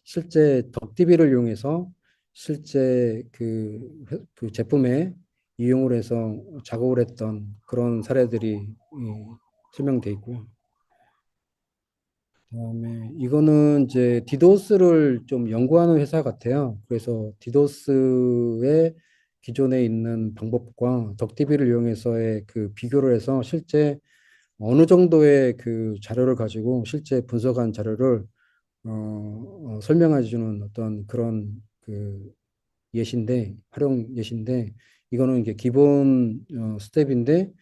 실제 덕디비를 이용해서 실제 그 제품에 이용을 해서 작업을 했던 그런 사례들이 설명돼 있고요. 그다음에 이거는 이제 디도스를 좀 연구하는 회사 같아요. 그래서 디도스의 기존에 있는 방법과 덕디비를 이용해서의 그 비교를 해서 실제 어느 정도의 그 자료를 가지고 실제 분석한 자료를 설명해 주는 어떤 그런 그 활용 예시인데, 이거는 이게 기본 스텝인데,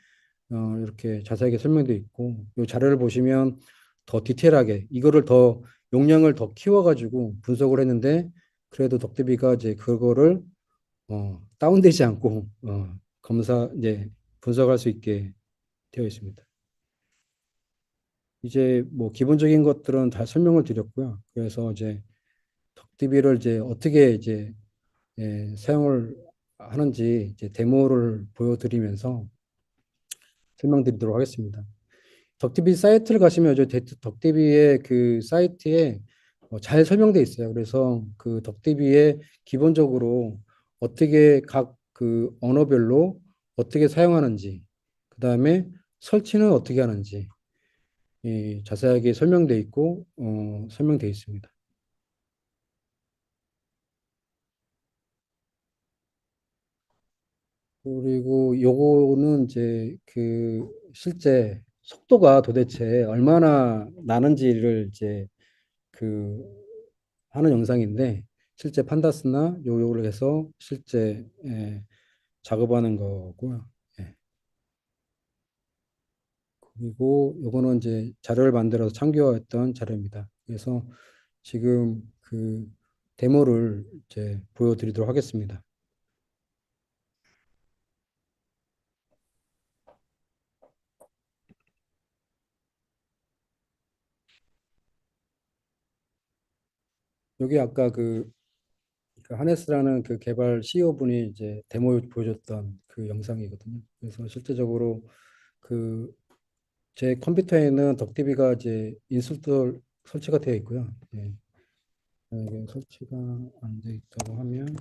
이렇게 자세하게 설명되어 있고, 이 자료를 보시면 더 디테일하게, 이거를 더, 용량을 더 키워가지고 분석을 했는데, 그래도 덕대비가 이제 그거를, 다운되지 않고, 이제 분석할 수 있게 되어 있습니다. 이제 뭐 기본적인 것들은 다 설명을 드렸고요. 그래서 이제 덕디비를 이제 어떻게 이제 사용을 하는지 이제 데모를 보여드리면서 설명드리도록 하겠습니다. 덕디비 사이트를 가시면 덕디비의 그 사이트에 잘 설명돼 있어요. 그래서 그 덕디비에 기본적으로 어떻게 각 그 언어별로 어떻게 사용하는지, 그 다음에 설치는 어떻게 하는지 자세하게 설명돼 있고 설명돼 있습니다. 그리고 요거는 이제 그 실제 속도가 도대체 얼마나 나는지를 이제 그 하는 영상인데 실제 판다스나 요요를 해서 실제 작업하는 거고요. 예. 그리고 요거는 이제 자료를 만들어서 참고했던 자료입니다. 그래서 지금 그 데모를 이제 보여드리도록 하겠습니다. 여기 아까 그 하네스라는 그 개발 CEO 분이 이제 데모 보여줬던 그 영상이거든요. 그래서 실제적으로 그 제 컴퓨터에는 덕티비가 이제 인스톨 설치가 되어 있고요. 예. 만약에 설치가 안 돼 있다고 하면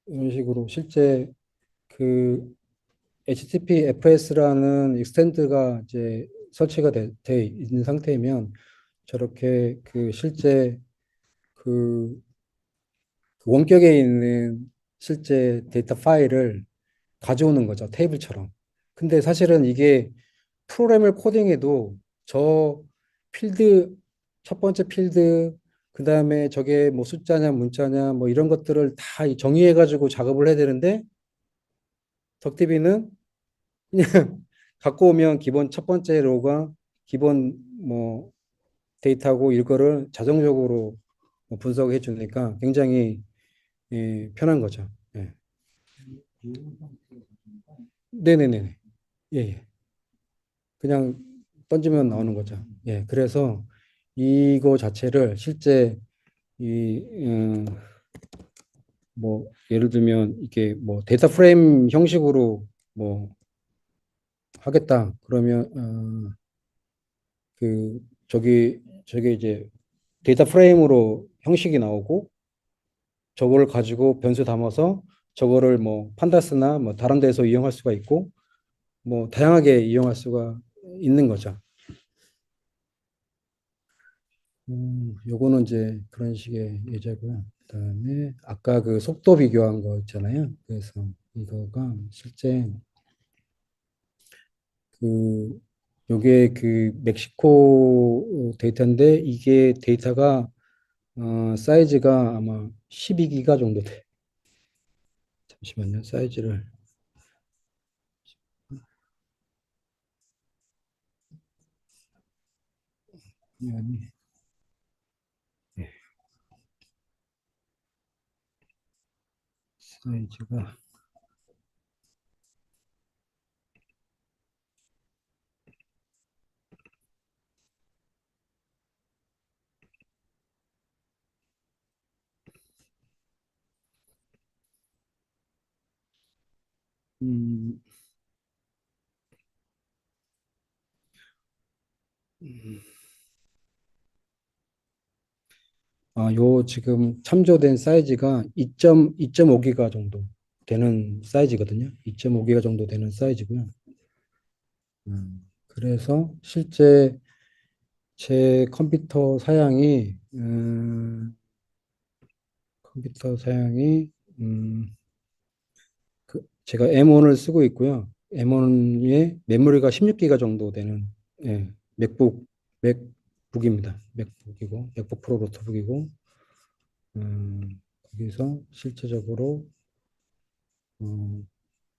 이런 식으로 실제 그 HTTPFS라는 익스텐드가 이제 설치가 돼 있는 상태이면 저렇게 그 실제 그 원격에 있는 실제 데이터 파일을 가져오는 거죠. 테이블처럼. 근데 사실은 이게 프로그램을 코딩해도 저 필드, 첫 번째 필드, 그 다음에 저게 뭐 숫자냐, 문자냐, 뭐 이런 것들을 다 정의해가지고 작업을 해야 되는데, 덕디비는 그냥 갖고 오면 기본 첫 번째 로가 기본 뭐 데이터고 이거를 자동적으로 뭐 분석해 주니까 굉장히 편한 거죠. 예. 네네네. 예, 예. 그냥 던지면 나오는 거죠. 예. 그래서 이거 자체를 실제 이, 뭐, 예를 들면 이게 뭐 데이터 프레임 형식으로 뭐 하겠다. 그러면, 저기 이제 데이터 프레임으로 형식이 나오고 저거를 가지고 변수 담아서 저거를 뭐 판다스나 뭐 다른 데서 이용할 수가 있고 뭐 다양하게 이용할 수가 있는 거죠. 요거는 이제 그런 식의 예제고요. 그다음에 아까 그 속도 비교한 거 있잖아요. 그래서 이거가 실제 그 요게 그 멕시코 데이터인데 이게 데이터가 사이즈가 아마 12기가 정도 돼. 잠시만요. 사이즈를 아니, 사이즈가 음, 음, 요 지금 참조된 사이즈가 2.5기가 정도 되는 사이즈거든요. 2.5기가 정도 되는 사이즈고요. 그래서 실제 제 컴퓨터 사양이 제가 M1을 쓰고 있고요. M1에 메모리가 16기가 정도 되는 예, 맥북입니다. 맥북이고 맥북 프로 노트북이고 거기서 실제적으로 어,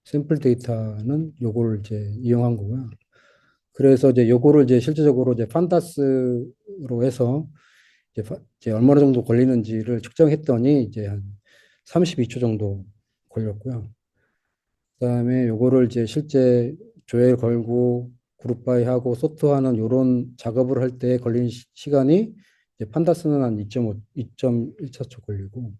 샘플 데이터는 요걸 이제 이용한 거고요. 그래서 이제 요거를 이제 실제적으로 이제 판다스로 해서 이제 얼마나 정도 걸리는지를 측정했더니 이제 한 32초 정도 걸렸고요. 그다음에 요거를 이제 실제 조회를 걸고 그룹 바이 하고 소트하는 요런 작업을 할 때 걸린 시간이 이제 판다스는 한 2.5, 2.14초 걸리고,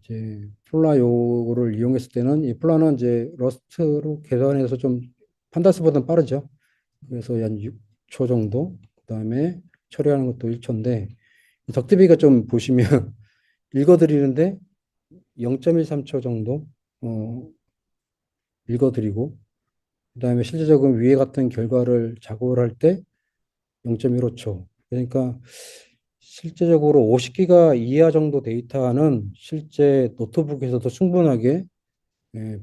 이제 폴라 요거를 이용했을 때는 이 폴라는 이제 러스트로 계산해서 좀 판다스보다는 빠르죠. 그래서 한 6초 정도. 그다음에 처리하는 것도 1초인데 덕트비가 좀 보시면 읽어드리는데 0.13초 정도 읽어드리고 그다음에 실제적으로 위에 같은 결과를 작업을 할 때 0.15초. 그러니까 실제적으로 50기가 이하 정도 데이터는 실제 노트북에서도 충분하게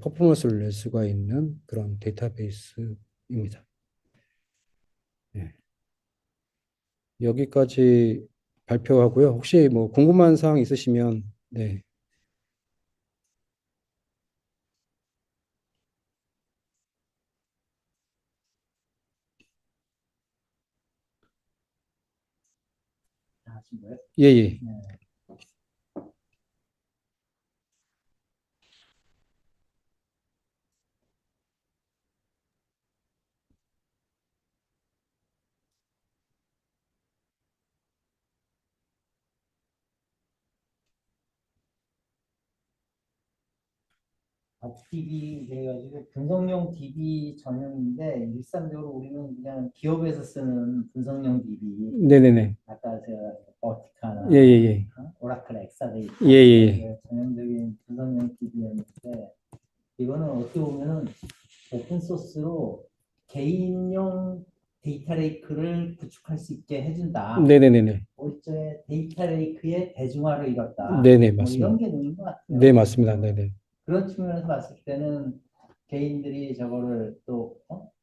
퍼포먼스를 낼 수가 있는 그런 데이터베이스입니다. 예. 여기까지 발표하고요. 혹시 뭐 궁금한 사항 있으시면 네. 다 하신 거예요? 예, 예. 네. DB 해가지고 분석용 DB 전용인데 일상적으로 우리는 그냥 기업에서 쓰는 분석용 DB 네네네. 아까 제가 버티카나 예, 예, 예. 오라클 엑사데이터 예, 예, 예. 전형적인 분석용 DB였는데 이거는 어떻게 보면은 오픈 소스로 개인용 데이터 레이크를 구축할 수 있게 해준다. 네네네네. 일종의 데이터 레이크의 대중화를 이뤘다. 네네, 뭐 맞습니다. 이런 게 있는 것 같아요. 네, 맞습니다. 네네. 그런 측면에서 봤을 때는 개인들이 저거를 또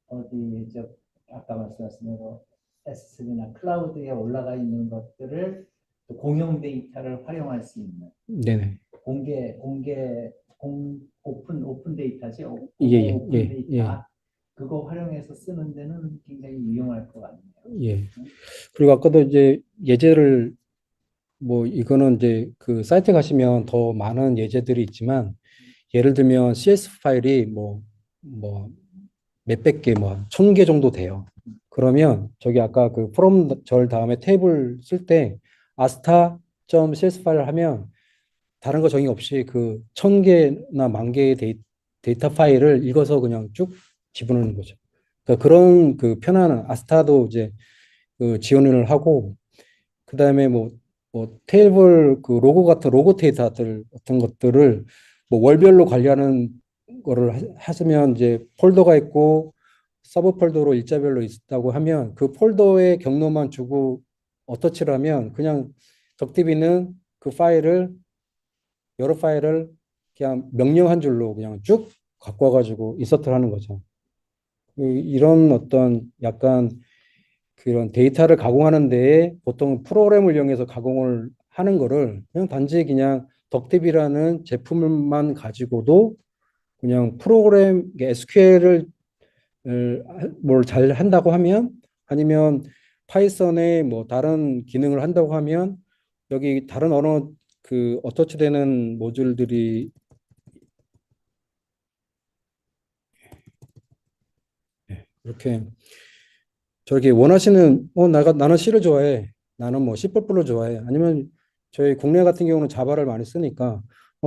어디 저 아까 말씀하신 대로 S3나 클라우드에 올라가 있는 것들을 또 공용 데이터를 활용할 수 있는 네네. 오픈 데이터지 예, 공공 예, 오픈 예, 예, 데이터 그거 활용해서 쓰는 데는 굉장히 유용할 것 같네요. 예. 그리고 아까도 이제 예제를 뭐 이거는 이제 그 사이트 가시면 더 많은 예제들이 있지만 예를 들면 CS 파일이 뭐 몇백 개, 뭐 1,000개 정도 돼요. 그러면 저기 아까 그 프롬 절 다음에 테이블 쓸 때 아스타.cs 파일을 하면 다른 거 정의 없이 그 1,000개나 10,000개의 데이터 파일을 읽어서 그냥 쭉 집어넣는 거죠. 그러니까 그런 그 편안한 아스타도 이제 그 지원을 하고 그다음에 뭐 테이블 그 로고 같은 로고 데이터들 같은 것들을 뭐 월별로 관리하는 거를 하시면 이제 폴더가 있고 서브 폴더로 일자별로 있다고 하면 그 폴더의 경로만 주고 어터치를 하면 그냥 덕디비는 그 파일을 여러 파일을 그냥 명령 한 줄로 그냥 쭉 갖고 와가지고 인서트를 하는 거죠. 이런 어떤 약간 그런 데이터를 가공하는 데에 보통 프로그램을 이용해서 가공을 하는 거를 그냥 단지 그냥 덕립이라는 제품만 가지고도 그냥 프로그램 SQL을 뭘 잘 한다고 하면 아니면 파이썬의 뭐 다른 기능을 한다고 하면 여기 다른 언어 그 어터치되는 모듈들이 이렇게 저렇게 원하시는 나는 C를 좋아해. 나는 뭐 C++를 좋아해. 아니면 저희 국내 같은 경우는 자바를 많이 쓰니까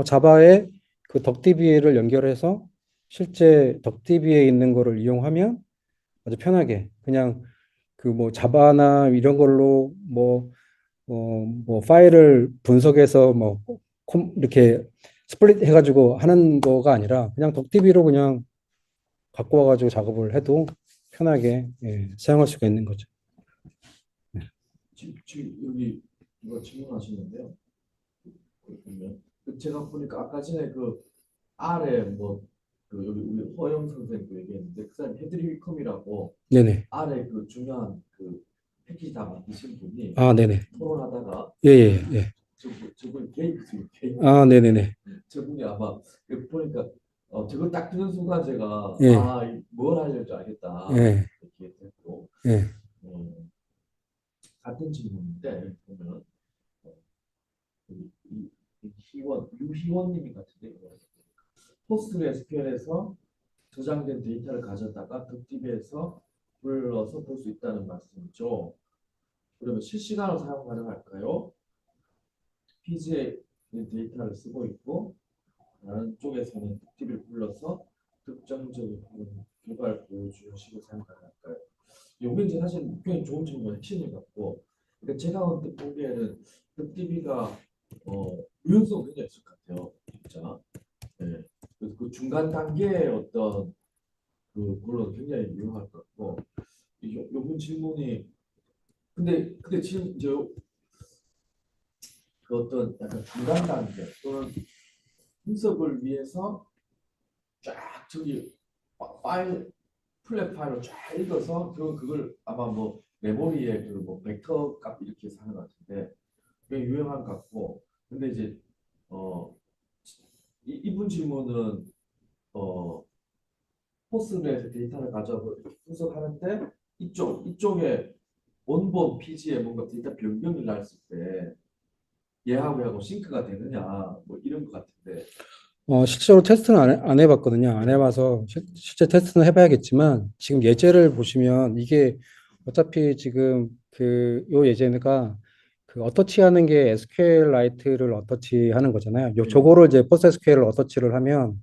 자바에 그 덕DB를 연결해서 실제 덕DB에 있는 거를 이용하면 아주 편하게 그냥 그 뭐 자바나 이런 걸로 뭐 파일을 분석해서 이렇게 스플릿 해가지고 하는 거가 아니라 그냥 덕DB로 그냥 갖고 와가지고 작업을 해도 편하게 사용할 수가 있는 거죠. 지금 여기 누가 질문하시는데요. 그러면 제가 보니까 아까 전에 그 아래 뭐그 여기 우리 허영 선생님도 얘기했는데 그 사람 헤드리컴이라고 네네. 아래 그 중요한 그 패키지 다 만드신 분이 아, 네네. 토론하다가 예, 예, 예. 저분 개입 아, 네네네. 저분이 아마 보니까 저걸 딱 듣는 순간 제가 예, 뭘 하려는지 알겠다 예, 이렇게 됐고 예. 어, 같은 질문인데 보면 어, 이 희원 유희원님이 같은데 포스트그레스QL에서 저장된 데이터를 가져다가 덕집에서 불러서 볼 수 있다는 말씀이죠. 그러면 실시간으로 사용 가능할까요? PG에 데이터를 쓰고 있고 다른 쪽에서는 TV를 불러서 특정적인 결과를 보여주는 식으로 사용 가능할까요? 이게 이제 사실 굉장히 좋은 질문 핵심인 것 같고, 그러니까 제가 언뜻 보기에는 득TV가 유연성 굉장히 있을 것 같아요, 진짜. 네. 그래서 그 중간 단계의 어떤 그걸로 굉장히 유용할 것 같고, 요번 질문이 근데 지금 이제 그 어떤 약간 중간 단계 또는 분석을 위해서 쫙 저기 플랫 파일로 쫙 읽어서 그걸 아마 뭐 메모리에 그뭐 벡터 값 이렇게 해서 하는 것 같은데 그게 유용한 것 같고, 근데 이제 어 이분 질문은 어 포스트그레에서 데이터를 가져와서 이렇게 분석하는데 이쪽에 원본 PG에 뭔가 데이터 변경이 났을 때 얘하고 싱크가 되느냐 뭐 이런 것 같은데. 실제로 테스트는 안 해봤거든요. 안 해봐서 실제 테스트는 해봐야겠지만 지금 예제를 보시면 이게 어차피 지금 요 예제가 그 어터치 하는 게 SQLite를 어터치 하는 거잖아요. 저거를 이제 PostgreSQL을 어터치를 하면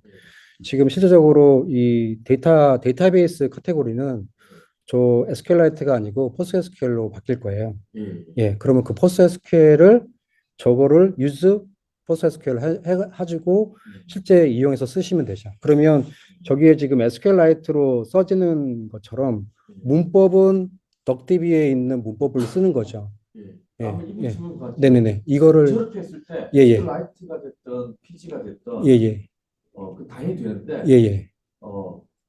지금 실질적으로 이 데이터베이스 카테고리는 저 SQLite가 아니고 PostgreSQL로 바뀔 거예요. 예. 예, 그러면 그 PostgreSQL을 저거를 use PostgreSQL 해가지고 실제 이용해서 쓰시면 되죠. 그러면 저기에 지금 SQLite로 써지는 것처럼 문법은 덕DB에 있는 문법을 쓰는 거죠. 예. 예, 아마 이분 예. 질문 같아요. 네네네. 이거를 저렇게 했을 때 예, 예. SQLite가 됐든 PG가 됐든 예, 예. 그 당연히 되는데 예, 예.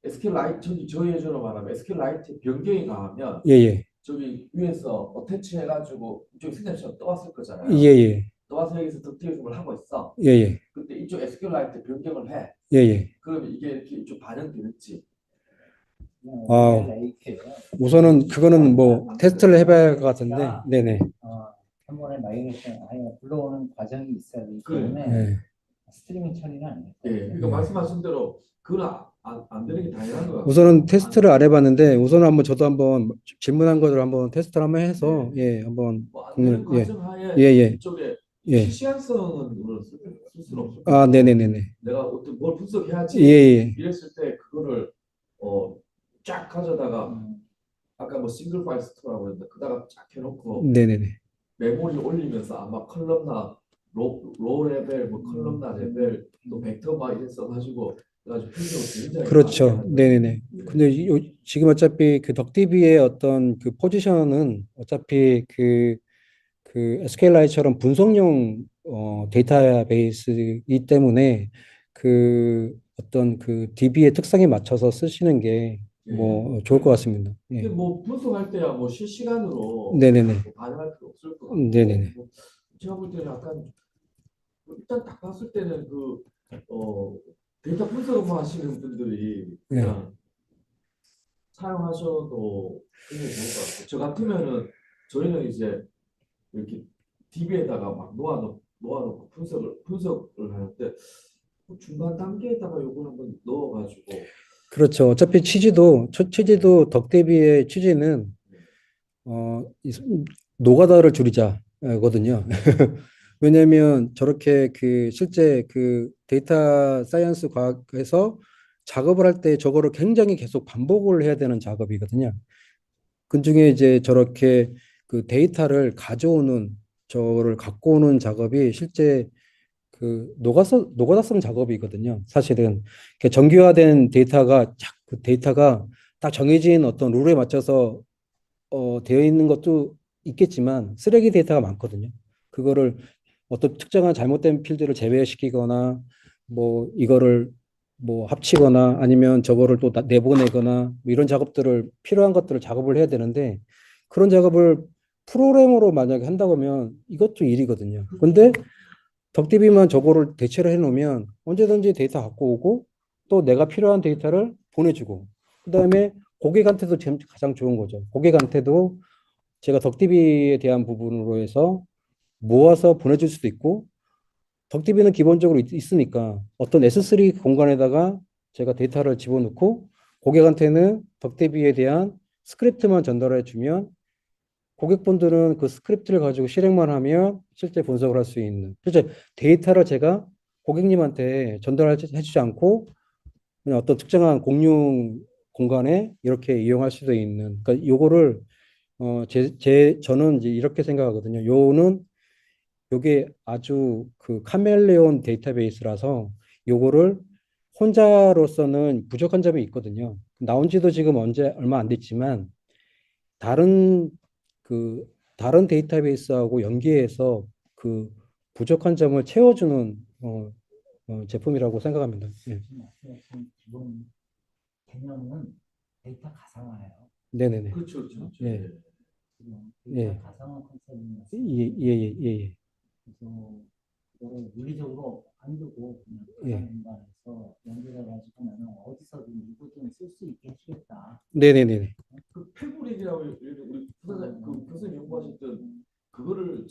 SQLite 저희 예전으로 말하면 SQLite 변경이 가하면 예, 예. 저기 위에서 어태치 해가지고 이쪽 스냅샷 떠왔을 예, 거잖아요. 예. 떠와서 여기서 득템을 하고 있어. 예, 예. 근데 이쪽 SQLite 변경을 해. 예, 예. 그러면 이게 이렇게 이쪽 반영되는지. 아, 우선은 그거는 뭐 테스트를 해봐야 할 것 같은데, 네네. 한 번에 마이그레이션 아예 불러오는 과정이 있어야 되기 그래. 때문에 네. 스트리밍 처리는 안 될 예, 거예요. 그러니까 말씀하신 대로 그건 안 되는 게 당연한 것 같고. 우선은 테스트를 안 해봤는데, 우선은 한번 저도 한번 질문한 것을 한번 테스트를 한번 해서, 네. 예, 한번 뭐안 되는 예, 과정하에 예, 예, 이쪽에 예. 실시간성은 물론 쓸 수는 없을 아, 거고 네네네네. 내가 어떤 뭘 분석해야지 예, 예, 이랬을 때 그거를 쫙 가져다가 아까 뭐 싱글 파일 스토어라고 그랬는데 그다가 쫙 해놓고 네네네. 메모리 올리면서 아마 컬럼나 로 레벨 뭐 컬럼나 레벨 또 벡터 막 이래 써가지고 그래가지고 분석을 굉장히 많이 그렇죠. 하는 네네네. 거예요. 근데 지금 어차피 그 덕DB의 어떤 그 포지션은 어차피 그 SQLite처럼 분석용 데이터베이스이기 때문에 그 어떤 그 DB의 특성에 맞춰서 쓰시는 게 뭐 좋을 것 같습니다. 근데 예. 뭐 분석할 때야 뭐 실시간으로 네네네. 뭐 반영할 필요 없을 것 같고 네네네. 뭐 제가 볼 때는 약간 일단 딱 봤을 때는 데이터 분석만 하시는 분들이 네. 그냥 사용하셔도 굉장히 좋을 것 같고 저 같으면은 저희는 이제 이렇게 DB에다가 막 놓아놓고 분석을 하는데 그 중간 단계에다가 요걸 한번 넣어가지고 그렇죠. 어차피 취지도 덕대비의 취지는 노가다를 줄이자거든요. 왜냐하면 저렇게 그 실제 그 데이터 사이언스 과학에서 작업을 할 때 저거를 굉장히 계속 반복을 해야 되는 작업이거든요. 그중에 이제 저렇게 그 데이터를 가져오는 저거를 갖고 오는 작업이 실제 그 노가다성 작업이거든요. 사실은 정규화된 그 데이터가 딱 정해진 어떤 룰에 맞춰서 되어 있는 것도 있겠지만 쓰레기 데이터가 많거든요. 그거를 어떤 특정한 잘못된 필드를 제외시키거나 뭐 이거를 뭐 합치거나 아니면 저거를 또 내보내거나 뭐 이런 작업들을 필요한 것들을 작업을 해야 되는데 그런 작업을 프로그램으로 만약에 한다고 하면 이것도 일이거든요. 근데 덕디비만 저거를 대체를 해놓으면 언제든지 데이터 갖고 오고 또 내가 필요한 데이터를 보내주고 그다음에 고객한테도 가장 좋은 거죠. 고객한테도 제가 덕디비에 대한 부분으로 해서 모아서 보내줄 수도 있고 덕디비는 기본적으로 있으니까 어떤 S3 공간에다가 제가 데이터를 집어넣고 고객한테는 덕디비에 대한 스크립트만 전달해 주면 고객분들은 그 스크립트를 가지고 실행만 하면 실제 분석을 할 수 있는. 실제 데이터를 제가 고객님한테 전달해주지 않고 그냥 어떤 특정한 공용 공간에 이렇게 이용할 수도 있는. 그러니까 요거를 저는 이제 이렇게 생각하거든요. 요게 아주 그 카멜레온 데이터베이스라서 요거를 혼자로서는 부족한 점이 있거든요. 나온 지도 지금 얼마 안 됐지만 다른 그 다른 데이터베이스하고 연계해서 그 부족한 점을 채워주는 제품이라고 생각합니다. 예. 말씀하신 기본 개념은 데이터 가상화예요. 네네네. 그렇죠, 그렇죠. 예. 예. 지금 예. 데이터 가상화 컨셉이 예, 예, 예, 예, 그래서 그거를 물리적으로 안 두고 그냥 예. 가상 공간에서 연결해 가지고 나는 어디서든 누구든 쓸 수 있게 해주겠다. 네네네. 그 패브릭이라고 우리 부사장 그 교수님 연구하셨던 그거를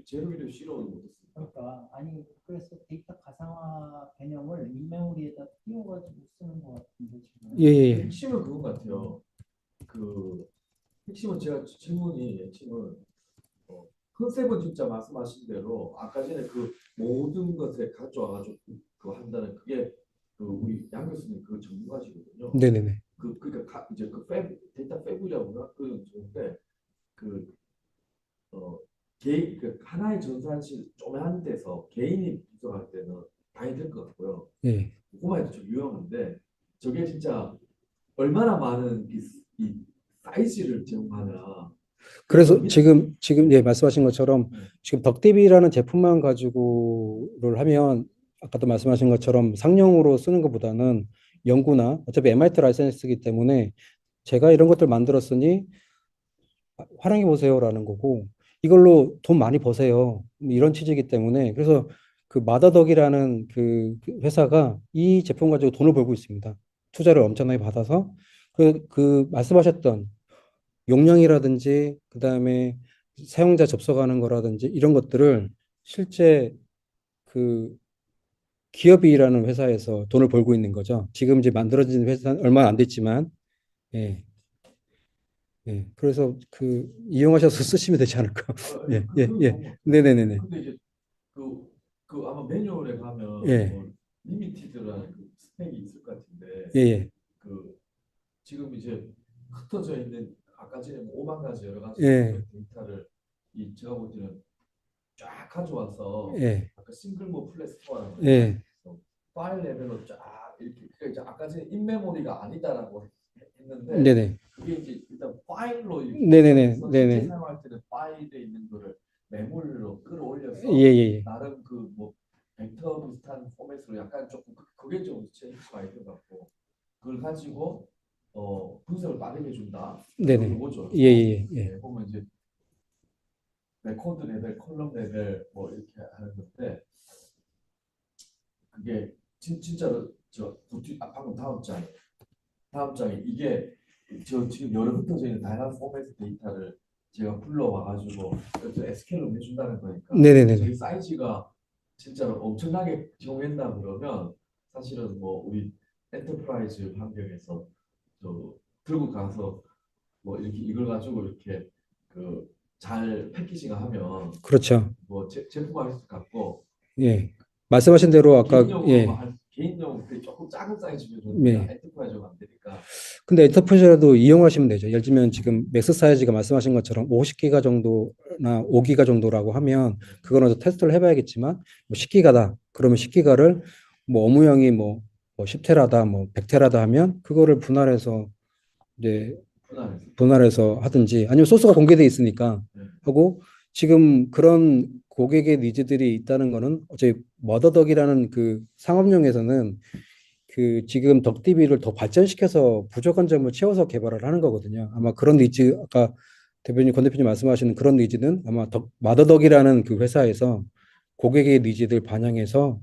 제로미를 실어는 못했습니다. 그러니까 아니 그래서 데이터 가상화 개념을 인메모리에다 띄워가지고 쓰는 것 같은데 지금. 예, 예, 예. 핵심은 그건 같아요. 그 핵심은 제가 질문이 핵심은 컨셉은 진짜 말씀하신 대로 아까 전에 그 모든 것에 가져와가지고 그거 한다는 그게 그 우리 양 교수님 그 전문가시거든요. 네네네. 그러니까 이제 그 데이터 패브라고나 그 좋은데 그 개인 그 하나의 전산실 조그만 데서 개인이 분석할 때는 많이 될 것 같고요. 예. 그거만 해도 좀 유용한데 저게 진짜 얼마나 많은 이 사이즈를 제공하느라 그래서 지금 예, 말씀하신 것처럼 네. 지금 덕디비라는 제품만 가지고를 하면 아까도 말씀하신 것처럼 상용으로 쓰는 것보다는 연구나 어차피 MIT 라이센스이기 때문에 제가 이런 것들 만들었으니 활용해 보세요라는 거고 이걸로 돈 많이 버세요. 이런 취지이기 때문에 그래서 그 마더덕이라는 그 회사가 이 제품 가지고 돈을 벌고 있습니다. 투자를 엄청나게 받아서 그 말씀하셨던 용량이라든지 그다음에 사용자 접속하는 거라든지 이런 것들을 실제 그 기업이라는 회사에서 돈을 벌고 있는 거죠. 지금 이제 만들어진 회사는 얼마 안 됐지만 예. 예. 그래서 그 이용하셔서 쓰시면 되지 않을까. 예. 예. 예. 너무 네네네네. 근데 이제 그 아마 매뉴얼에 가면 예. 뭐 리미티드라는 그 스펙이 있을 것 같은데 예. 예. 그 지금 이제 흩어져 있는 아까 전에 뭐 5만 가지 여러 가지 예. 데이터를 이 제가 볼 때는 쫙 가져와서 예. 아까 싱글 뭐 플랫스토어라고 예. 파일 레벨로 쫙 이렇게 그러니까 이제 아까 전에 인메모리가 아니다라고 했는데 네네. 그게 이제 일단 파일로 이렇게 네네네. 실제 네네. 사용할 때는 파일에 있는 거를 메모리로 끌어올려서 예. 예. 나름 그 뭐 벡터 비슷한 포맷으로 약간 조금 그게 좀 제일 많이 들어갔고 그걸 가지고 분석을 빠르게 해준다. 네네. 요거죠. 예. 예. 예. 보면 이제 레코드 레벨, 컬럼 레벨 뭐 이렇게 하는 건데 그게 진짜로 방금 다음 장에 이게 저 지금 여러 흩어져 있는 다양한 포맷의 데이터를 제가 불러와가지고 이렇게 SQL로 해준다는 거니까 네네네. 저희 사이즈가 진짜로 엄청나게 정했나 그러면 사실은 뭐 우리 엔터프라이즈 환경에서 저 들고 가서 뭐 이렇게 이걸 가지고 이렇게 그 잘 패키징하면 그렇죠. 뭐 제품화할 것 같고 예. 말씀하신 대로 아까 개인용으로 예. 할 개인용 그 조금 작은 사이즈면 예. 엔터프라이즈가 안 되니까 근데 엔터프라이즈라도 이용하시면 되죠. 예를 들면 지금 맥스 사이즈가 말씀하신 것처럼 50기가 정도나 5기가 정도라고 하면 그거는 테스트를 해봐야겠지만 뭐 10기가다. 그러면 10기가를 뭐 업무형이 뭐 10테라다, 뭐 100테라다 하면 그거를 분할해서 이제 분할해서 분할해서 하든지 아니면 소스가 공개돼 있으니까 하고 지금 그런 고객의 니즈들이 있다는 거는 어차피 머더덕이라는 그 상업용에서는 그 지금 덕디비를 더 발전시켜서 부족한 점을 채워서 개발을 하는 거거든요. 아마 그런 니즈 아까 권 대표님 말씀하시는 그런 니즈는 아마 마더덕이라는 그 회사에서 고객의 니즈들 반영해서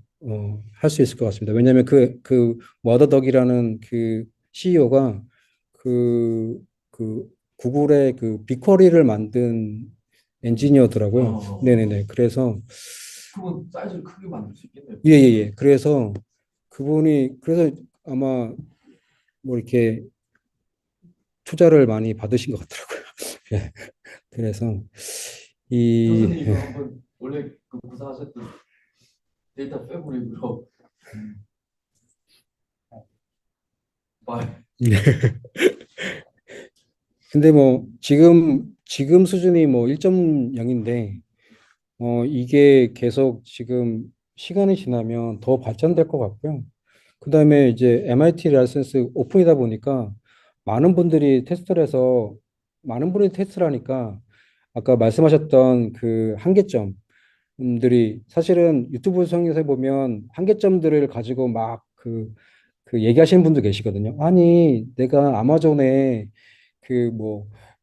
할 수 있을 것 같습니다. 왜냐하면 그 마더덕이라는 그 CEO가 그 구글의 그 빅쿼리를 만든 엔지니어더라고요. 네네네. 그래서 그건 사이즈를 크게 만들 수 있겠네요. 예예예. 그래서 그래서 아마 뭐 이렇게 투자를 많이 받으신 것 같더라고요. 예. 그래서 이 교수님 이거 한번 원래 그 구사하셨던 데이터 패브릭으로 말 근데 뭐 지금 수준이 뭐 1.0인데 이게 계속 지금 시간이 지나면 더 발전될 것 같고요. 그다음에 이제 MIT 라이센스 오픈이다 보니까 많은 분들이 테스트를 해서 많은 분이 테스트를 하니까 아까 말씀하셨던 그 한계점들이 사실은 유튜브 성에서 보면 한계점들을 가지고 막 그 얘기하시는 분도 계시거든요. 아니, 내가 아마존에 그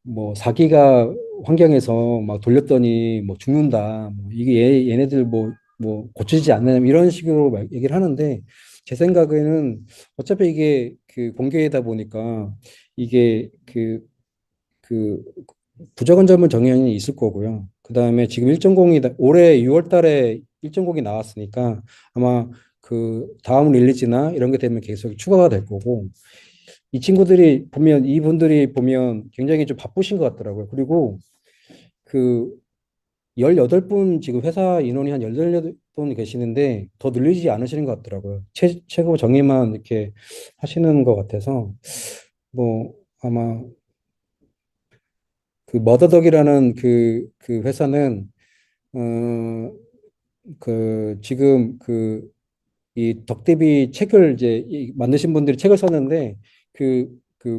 뭐 4기가 환경에서 막 돌렸더니 뭐 죽는다. 뭐 이게 얘네들 뭐 고치지 않는 이런 식으로 막 얘기를 하는데 제 생각에는 어차피 이게 그 공개이다 보니까 이게 그 부적은 점은 정연히 있을 거고요. 그다음에 지금 1.0이 올해 6월 달에 1.0이 나왔으니까 아마 그 다음 릴리즈나 이런 게 되면 계속 추가가 될 거고 이 친구들이 보면 이분들이 보면 굉장히 좀 바쁘신 것 같더라고요. 그리고 그 18분 지금 회사 인원이 한 18분 계시는데 더 늘리지 않으시는 것 같더라고요. 최고 정예만 이렇게 하시는 것 같아서 뭐 아마 그 머더덕이라는 그 회사는 어 지금 이 덕대비 책을 이제 만드신 분들이 책을 썼는데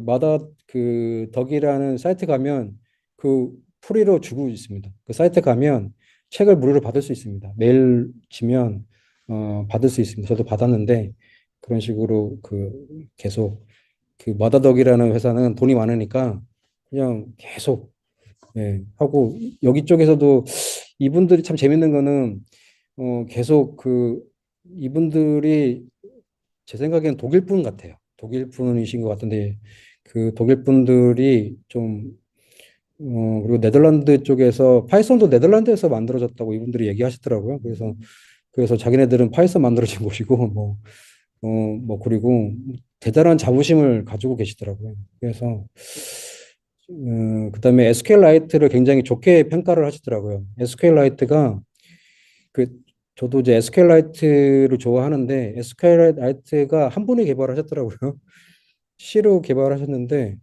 마다 그 덕이라는 사이트 가면 그 프리로 주고 있습니다. 그 사이트 가면 책을 무료로 받을 수 있습니다. 메일 지면 받을 수 있습니다. 저도 받았는데 그런 식으로 계속 그 마다덕이라는 회사는 돈이 많으니까 그냥 계속 하고 여기 쪽에서도 이분들이 참 재밌는 거는 계속 이분들이 제 생각엔 독일 분 같아요. 독일 분이신 것 같은데 그 독일 분들이 좀 그리고 네덜란드 쪽에서 파이썬도 네덜란드에서 만들어졌다고 이분들이 얘기하시더라고요. 그래서 자기네들은 파이썬 만들어진 곳이고 그리고 대단한 자부심을 가지고 계시더라고요. 그래서 그다음에 SQL라이트를 굉장히 좋게 평가를 하시더라고요. SQL라이트가 그 저도 이제 SQL라이트를 좋아하는데 SQL라이트가 한 분이 개발하셨더라고요. C로 개발하셨는데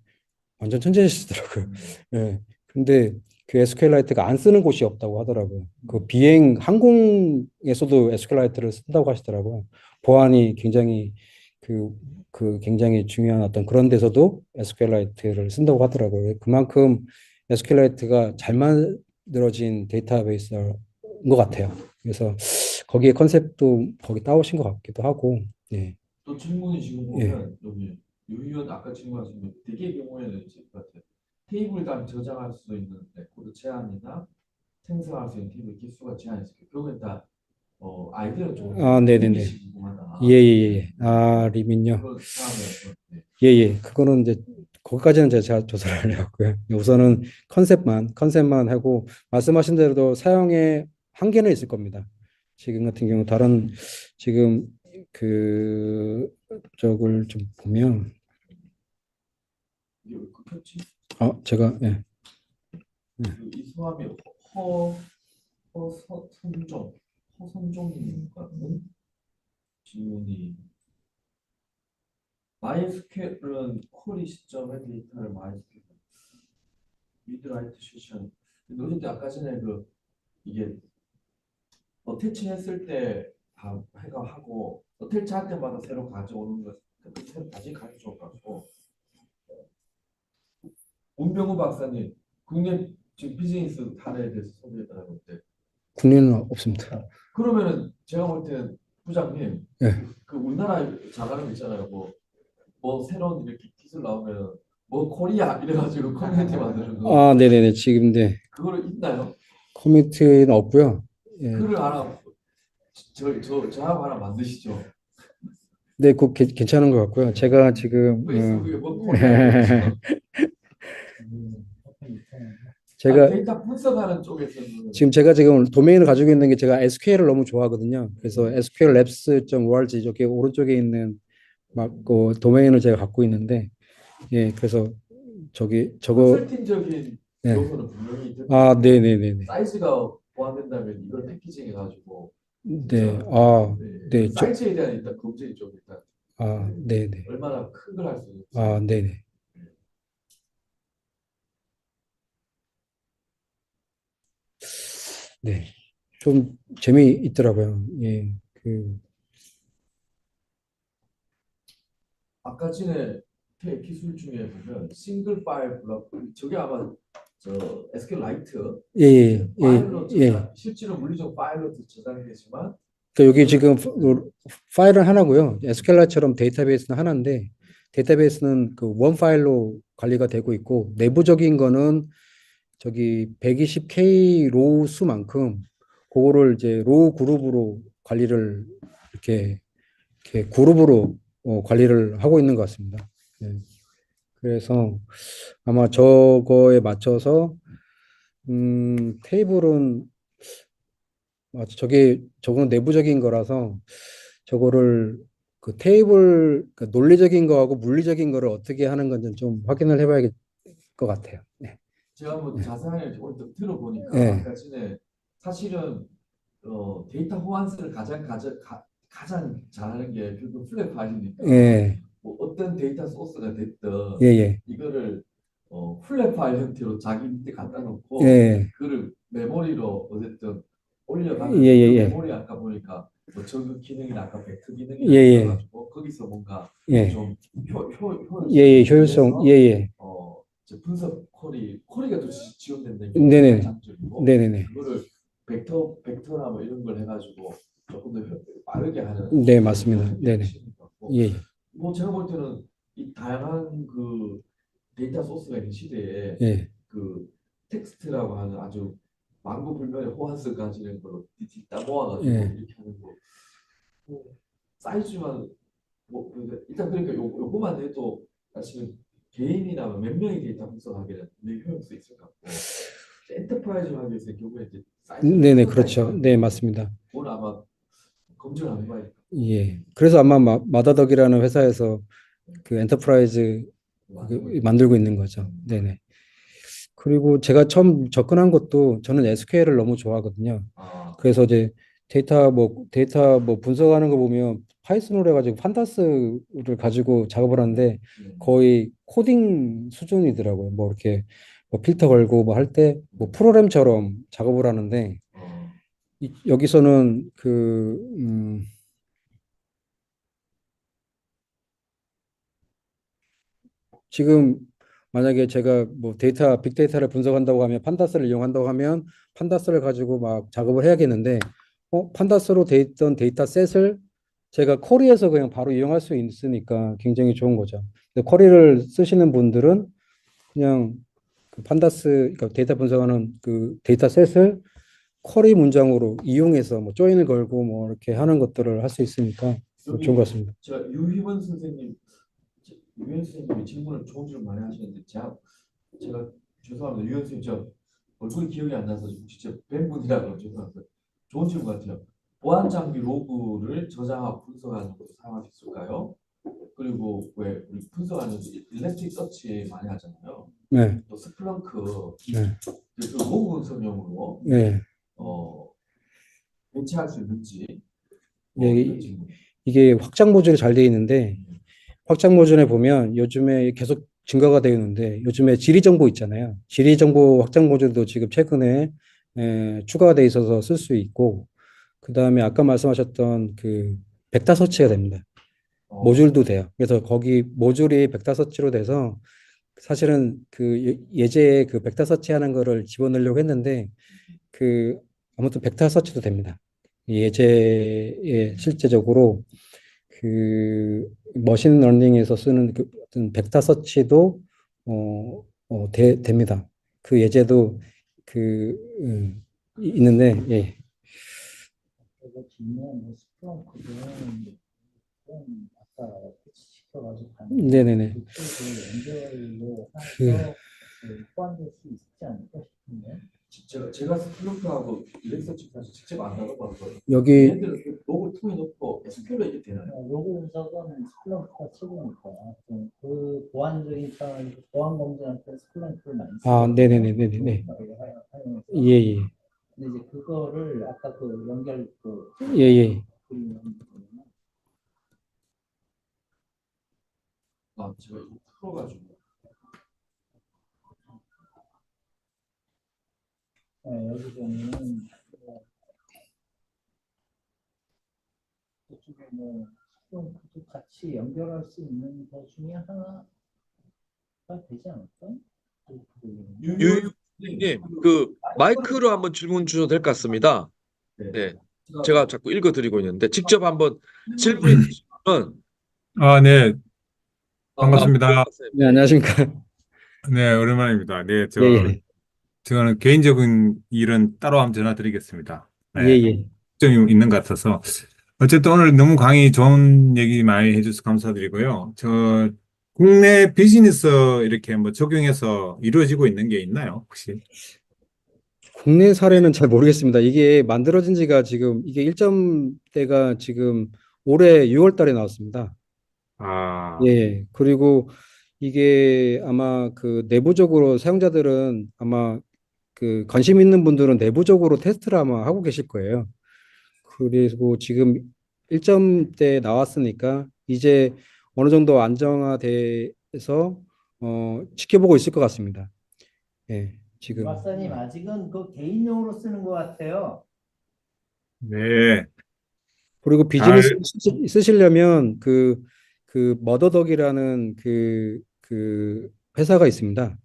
완전 천재시더라고요. 예. 근데 그 SQL라이트가 안 쓰는 곳이 없다고 하더라고요. 그 비행 항공에서도 SQL라이트를 쓴다고 하시더라고요. 보안이 굉장히 그, 굉장히 중요한 어떤 그런 데서도 SQL라이트를 쓴다고 하더라고요. 그만큼 SQL라이트가 잘 만들어진 데이터베이스인 것 같아요. 그래서 거기에 컨셉도 거기 따오신 것 같기도 하고, 예, 또 질문이 지금 예. 보면 여기 유희원 아까 질문하신 게 대개 경우에는 이제 그 같아요. 테이블당 저장할 수 있는 레코드 제한이나 생성할 수 있는 테이블 기수가 제한이 있어요. 그거는 다 아이디어는 좋은데 아, 네네네. 리밋이 예, 궁금하다. 예, 예. 아, 리민요. 그거 다음에 네. 예, 예. 그거는 이제 거기까지는 제가 조사를 안 해왔고요. 우선은 컨셉만 하고 말씀하신 대로 사용의 한계는 있을 겁니다. 지금 같은 경우 지금 그 쪽을 좀 보면 이게 왜 끊겼지? 제가 예. 이 성함이 허 허선종 허선종님인가? 질문이 MySQL은 쿼리 시점의 데이터를 MySQL 리드라이트 세션 노진 때 아까 전에 이게 어태치 했을 때 다 해가 하고 어태치 할 때마다 새로 가져오는 거 새로 다시 가져줘 갖고 문병우 박사님 국내 지금 비즈니스 사례에 대해서 소개해달라고 때 국내는 없습니다. 그러면은 제가 볼 때 부장님 예. 그 우리나라 잘하는 거 있잖아요 뭐 새로운 이렇게 기술 나오면 뭐 코리아 이래가지고 커뮤니티 만드는 거 아, 네네네. 지금 네. 그거를 있나요? 커뮤니티는 없고요. 예. 글을 하나 저하고 하나 만드시죠. 네, 그거 괜찮은 것 같고요. 제가 지금 페이스북에 뭐 코리아 이러면서 아 제가 데이터 분석하는 쪽에서는 제가 지금 도메인을 가지고 있는 게 제가 SQL을 너무 좋아하거든요. 그래서 sqllabs.org 저기 오른쪽에 있는 그 도메인을 제가 갖고 있는데 예, 그래서 저거 컨설팅적인 네. 요소는 분명히 있을 아, 거고 네네네네. 사이즈가 보완된다면 이걸 패키징 해가지고 네. 진짜 아, 네, 그 네. 사이즈에 대한 일단 검증이 좀 일단 아, 네, 네네. 얼마나 큰 걸 할 수 있는지 아, 네네. 네. 좀 재미있더라고요. 예. 아까 전에 기술 중에 보면 싱글 파일 블록 저게 아마 저 SQ 라이트 예, 예, 예, 파일로 예. 저장 실제로 물리적 파일로 저장되지만 그러니까 여기 이거를 지금 파일은 하나고요. SQL처럼 데이터베이스는 하나인데 데이터베이스는 그 원 파일로 관리가 되고 있고 내부적인 거는 저기 120K 로우 수만큼 그거를 이제 로우 그룹으로 관리를 이렇게 그룹으로 관리를 하고 있는 것 같습니다. 예. 그래서 아마 저거에 맞춰서 테이블은 저거는 내부적인 거라서 저거를 그 테이블 그 논리적인 거하고 물리적인 거를 어떻게 하는 건지 좀 확인을 해봐야 될 것 같아요. 네. 제가 한번 네. 자세하게 오늘 좀 들어보니까 네. 아까 전에 사실은 데이터 호환수를 가장 잘하는 게 결국 플랫 파일이니까 예. 뭐 어떤 데이터 소스가 됐든 예. 예. 이거를 플랫 파일 형태로 자기 밑에 갖다 놓고 예. 그를 메모리로 어쨌든 예. 올려가면서 그 예. 메모리 아까 보니까 뭐 저그 기능이나 아까 벡터 예. 기능이나 예. 있어가지고 거기서 뭔가 예. 좀 예. 예. 효율성을 효율성. 예. 위해서 예. 저 분석 쿼리가 또 지원된다는 게 굉장히 네네네. 장점이고 네네네. 그거를 벡터나 뭐 이런 걸 해가지고 조금 더 빠르게 하는 네, 그런 맞습니다. 좋은 게 네네. 핵심인 것 같고 예. 예. 뭐 제가 볼 때는 이 다양한 그 데이터 소스가 있는 시대에 예. 그 텍스트라고 하는 아주 만고불면의 호환성 가지는 걸로 뒤다 모아가지고 예. 이렇게 하는 거 뭐 사이즈만 뭐 일단 그러니까 요거만 해도 사실은 개인이나 몇 명이 데이터 분석하기는 굉장히 효용성이 있을 것 같고 엔터프라이즈를 하기 위해서 경우에 이제 사이즈가 네네. 큰 그렇죠. 사이즈가 네, 되고 맞습니다. 그건 아마 검증을 안 해봐야 예. 그래서 아마 마다덕이라는 회사에서 그 엔터프라이즈 만들고 있는 만들고 있는 거죠. 네네. 그리고 제가 처음 접근한 것도 저는 SQL을 너무 좋아하거든요. 아, 그래서 이제 데이터 뭐 분석하는 거 보면 파이썬으로 해가지고 판다스를 가지고 작업을 하는데 네. 거의 코딩 수준이더라고요. 뭐 이렇게 뭐 필터 걸고 뭐 할 때 뭐 프로그램처럼 작업을 하는데 어, 여기서는 지금 만약에 제가 뭐 빅데이터를 분석한다고 하면 판다스를 이용한다고 하면 판다스를 가지고 막 작업을 해야겠는데 판다스로 돼 있던 데이터셋을 제가 쿼리에서 그냥 바로 이용할 수 있으니까 굉장히 좋은 거죠. 근데 쿼리를 쓰시는 분들은 그냥 그 판다스 그러니까 데이터 분석하는 그 데이터셋을 쿼리 문장으로 이용해서 뭐 조인을 걸고 뭐 이렇게 하는 것들을 할 수 있으니까 좋은 것 여기 같습니다. 저 유희원 선생님이 질문을 좋은 질문 많이 하시는데 제가 죄송합니다. 유희원 선생님 저 얼굴이 기억이 안 나서 진짜 뵌 분이라고 죄송합니다. 좋은 질문 같아요. 보안 장비 로그를 저장하고 분석하는 것도 사용할 수 있을까요? 그리고 왜 우리 분석하는 일렉트릭 서치 많이 하잖아요. 네, 또 스플렁크 네, 그 로그 분석용으로 네. 어, 배치할 수 있는지 뭐 이런 예, 질문. 이게 확장 모듈이 잘 되어 있는데 확장 모듈에 보면 요즘에 계속 증가가 되어 있는데 요즘에 지리 정보 있잖아요. 지리 정보 확장 모듈도 지금 최근에 추가가 돼 있어서 쓸 수 있고 그다음에 아까 말씀하셨던 그 벡터 서치가 됩니다. 모듈도 어, 돼요. 그래서 거기 모듈이 벡터 서치로 돼서 사실은 그 예제에 그 벡터 서치하는 거를 집어넣으려고 했는데 그 아무튼 벡터 서치도 됩니다. 예제에 실제적으로 그 머신러닝에서 쓰는 그 어떤 벡터 서치도 됩니다. 그 예제도 그 있는데 예. 그리고 뒷면 뭐 스프렁크도 좀 아까 패치시켜가지고 가능한 네네네. 그쪽으로 연결로 그 해서 포함될 수 있지 않을까 싶은데. 제가 스플렁크하고 일렉서치 사실 직접 안 나가봤거든요. 여기 얘네들은 그 로그 요통이 높고 SQL로 이게 되나요? 로그 분석은 스플렁크가 최고니까 그 보안적인 차원에서 보안 검증할 때 스플렁크를 많이 아, 쓰거든요. 네네네네네. 예, 예. 근데 이제 그거를 아까 그 연결 그 예, 예. 그림을 아, 제가 이거 풀어가지고. 여기 보면은 이쪽에 뭐 스플렁크도 같이 연결할 수 있는 것 중에 하나가 되지 않을까? 유희원 유님, 그 마이크로 한번 질문 주셔도 될 것 같습니다. 네. 네, 제가 자꾸 읽어드리고 있는데 직접 한번 질문 있으시면 네, 반갑습니다. 네, 안녕하십니까. 네, 오랜만입니다. 네, 예, 예. 저는 개인적인 일은 따로 한번 전화 드리겠습니다. 예, 네, 예. 걱정이 있는 것 같아서. 어쨌든 오늘 너무 강의 좋은 얘기 많이 해주셔서 감사드리고요. 국내 비즈니스 이렇게 뭐 적용해서 이루어지고 있는 게 있나요, 혹시? 국내 사례는 잘 모르겠습니다. 이게 만들어진 지가 지금 이게 1점대가 지금 올해 6월 달에 나왔습니다. 아, 예. 그리고 이게 아마 그 내부적으로 사용자들은 아마 그 관심 있는 분들은 내부적으로 테스트를 아마 하고 계실 거예요. 그리고 지금 1점대 나왔으니까 이제 어느 정도 안정화돼서 지켜보고 있을 것 같습니다. 예. 지금 박사님 아직은 그 개인용으로 쓰는 것 같아요. 네. 그리고 비즈니스 쓰시려면 그 머더덕이라는 그 회사가 있습니다.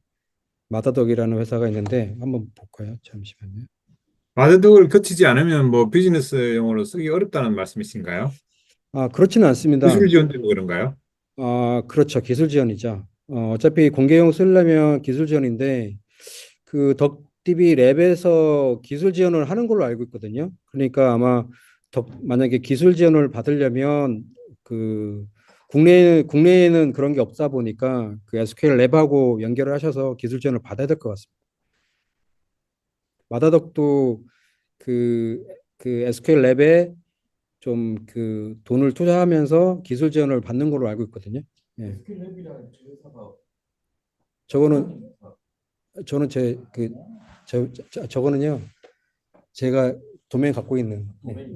마더덕이라는 회사가 있는데 한번 볼까요? 잠시만요. 마드덕을 거치지 않으면 뭐 비즈니스용으로 쓰기 어렵다는 말씀이신가요? 아, 그렇지는 않습니다. 기술 지원 때문에 그런가요? 아, 그렇죠. 기술 지원이죠. 어차피 공개용 쓰려면 기술 지원인데 그 덕DB 랩에서 기술 지원을 하는 걸로 알고 있거든요. 그러니까 아마 만약에 기술 지원을 받으려면 그 국내에는 그런 게 없다 보니까 그 SQL 랩하고 연결을 하셔서 기술 지원을 받아야 될 것 같습니다. 마다덕도 그, 그 SQL 랩에 좀 그 돈을 투자하면서 기술 지원을 받는 걸로 알고 있거든요. 예. SQL랩이라는 저 회사가 저거는 저는 저거는요. 제가 도메인 갖고 있는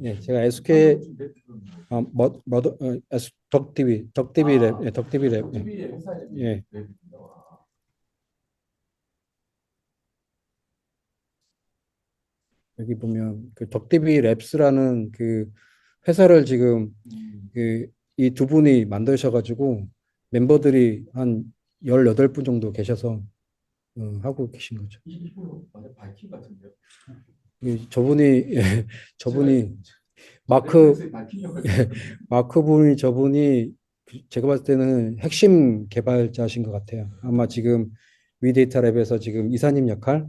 예, 제가 SK 덕DB 랩, 예, 덕DB 랩, 예. TV의 회사 이름이 예. 랩입니다. 와. 여기 보면 그 덕DB 랩스라는 그 회사를 지금 그 이 두 분이 만드셔가지고 멤버들이 한 18분 정도 계셔서 하고 계신 거죠. 이거 완전 바이킹 같은데요? 저분이 예, 저분이 마크 넷플릭스의 바이킹 역할. 마크 분이 저분이 제가 봤을 때는 핵심 개발자신 것 같아요. 아마 지금 위데이터 랩에서 지금 이사님 역할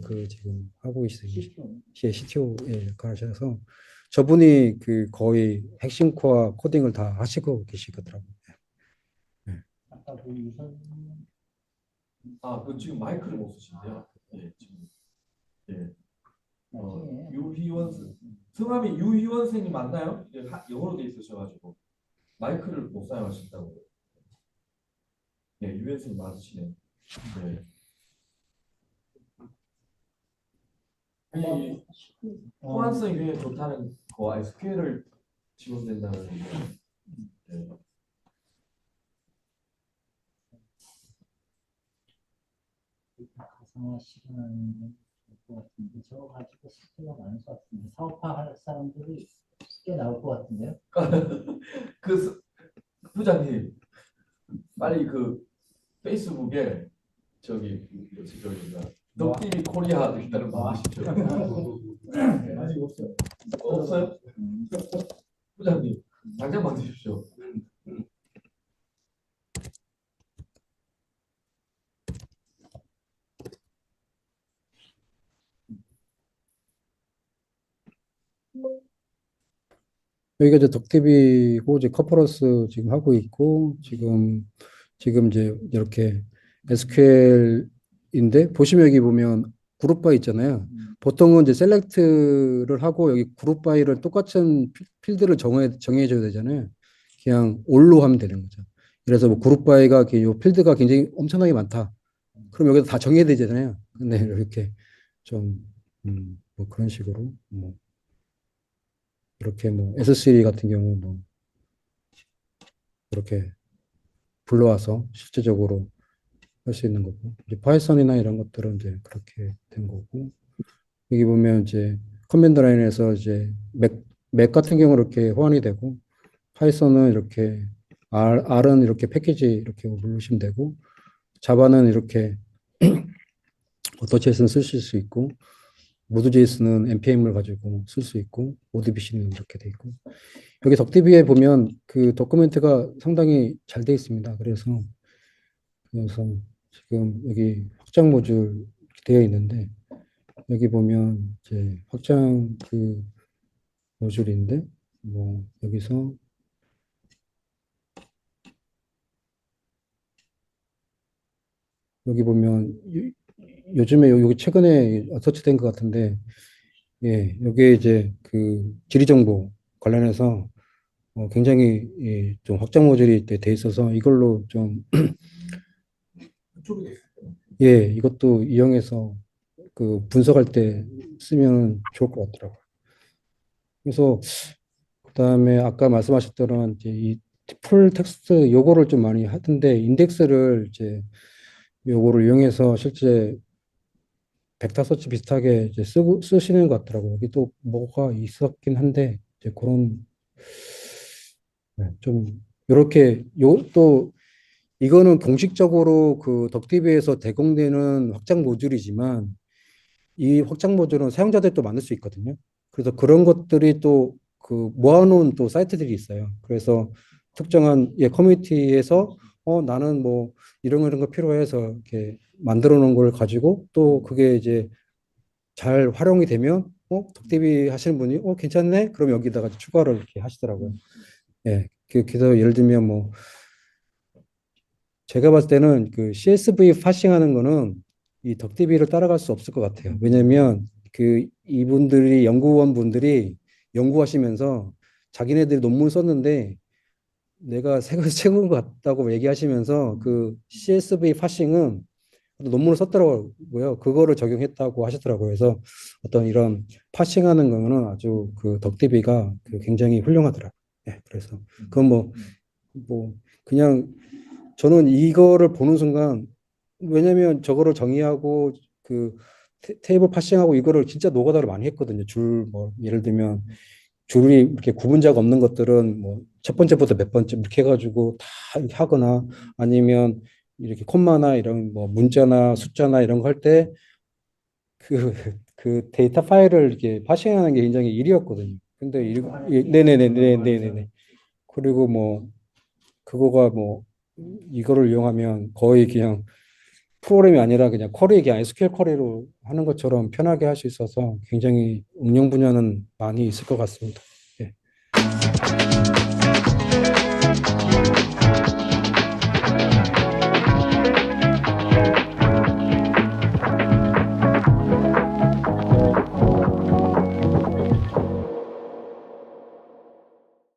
그 지금 하고 있으시죠. CTO 역할 하셔서 저분이 그 거의 핵심 코어 코딩을 다 하시고 계시더라고요. 아까 그 유선 아, 그 지금 마이크를 못 쓰신대요. 예, 지금. 예. 나중에 유희원 성함이 유희원 선생님 맞나요? 이게 영어로 돼 있으셔가지고 마이크를 못 사용하신다고. 예, 유희원 선생님 맞으시네. 네. 이 호환성이 굉장히 좋다는 거 SQL을 지원된다는 거. 네. 가상화 실현하는 것 같은데 저거 가지고 스킬가 많을 것 같은데 사업화할 사람들이 쉽게 나올 것 같은데요? 그 부장님 빨리 그 페이스북에 저기 덕TV 코리아 일단은 만드시죠. 아직 없어요. 없어요? 부장님 당장 만드십시오. 여기가 이제 덕TV고 이제 커퍼런스 지금 하고 있고 지금 이제 이렇게 SQL인데 보시면 여기 보면 그룹 바이 있잖아요. 보통은 이제 셀렉트를 하고 여기 그룹 바이를 똑같은 필드를 정해줘야 되잖아요. 그냥 올로 하면 되는 거죠. 그래서 뭐 그룹 바이가 요 필드가 굉장히 엄청나게 많다. 그럼 여기다 다 정해야 되잖아요. 근데 이렇게 좀, 뭐 그런 식으로, 뭐, 이렇게 뭐 S3 같은 경우 뭐, 이렇게 불러와서 실제적으로 할 수 있는 거고, 이제 파이썬이나 이런 것들은 이제 그렇게 된 거고, 여기 보면 이제 커맨드 라인에서 이제 맥 같은 경우 이렇게 호환이 되고, 파이썬은 이렇게, R은 이렇게 패키지 이렇게 부르시면 되고, 자바는 이렇게 어토체이슨 쓰실 수 있고, 모드 제이슨은 npm을 가지고 쓸 수 있고, ODBC는 이렇게 돼 있고, 여기 덕디비에 보면 그 도큐멘트가 상당히 잘 돼 있습니다. 그래서 지금 여기 확장 모듈 되어 있는데, 여기 보면 이제 확장 그 모듈인데, 뭐 여기서 여기 보면 요즘에 여기 최근에 서치된 것 같은데, 예, 여기에 이제 그 지리 정보 관련해서 굉장히 예, 좀 확장 모듈이 돼 있어서 이걸로 좀 그쪽에 있어요. 예, 이것도 이용해서 그 분석할 때 쓰면 좋을 것 같더라고요. 그래서 그다음에 아까 말씀하셨던 이제 이 풀 텍스트 요거를 좀 많이 하던데 인덱스를 이제 요거를 이용해서 실제 벡터 서치 비슷하게 이제 쓰시는 것 같더라고요. 여기 또 뭐가 있었긴 한데 이제 그런 네, 좀 이렇게 요 또 이거는 공식적으로 그 덕티비에서 제공되는 확장 모듈이지만 이 확장 모듈은 사용자들이 또 만들 수 있거든요. 그래서 그런 것들이 또 그 모아놓은 또 사이트들이 있어요. 그래서 특정한 예, 커뮤니티에서 나는 뭐 이런 거 필요해서 이렇게 만들어 놓은 걸 가지고 또 그게 이제 잘 활용이 되면 덕대비 하시는 분이 괜찮네? 그럼 여기다가 추가를 이렇게 하시더라고요. 예. 그래서 예를 들면 뭐 제가 봤을 때는 그 CSV 파싱하는 거는 이 덕디비를 따라갈 수 없을 것 같아요. 왜냐면 그 이분들이 연구원 분들이 연구하시면서 자기네들이 논문 썼는데 내가 최고인 것 같다고 얘기하시면서 그 CSV 파싱은 논문을 썼더라고요. 그거를 적용했다고 하셨더라고요. 그래서 어떤 이런 파싱하는 거는 아주 그 덕디비가 그 굉장히 훌륭하더라고요. 예, 그래서 그건 뭐 그냥 저는 이거를 보는 순간 왜냐면 저거를 정의하고 그 테이블 파싱하고 이거를 진짜 노가다를 많이 했거든요. 줄 뭐 예를 들면 줄이 이렇게 구분자가 없는 것들은 뭐 첫 번째부터 몇 번째 이렇게 해가지고 다 이렇게 하거나 아니면 이렇게 콤마나 이런 뭐 문자나 숫자나 이런 거 할 때 그 데이터 파일을 이렇게 파싱하는 게 굉장히 일이었거든요. 근데 네네네네네네. 그리고 뭐 그거가 뭐 이거를 이용하면 거의 그냥 프로그램이 아니라 그냥 쿼리 그냥 SQL 쿼리로 하는 것처럼 편하게 할 수 있어서 굉장히 응용 분야는 많이 있을 것 같습니다.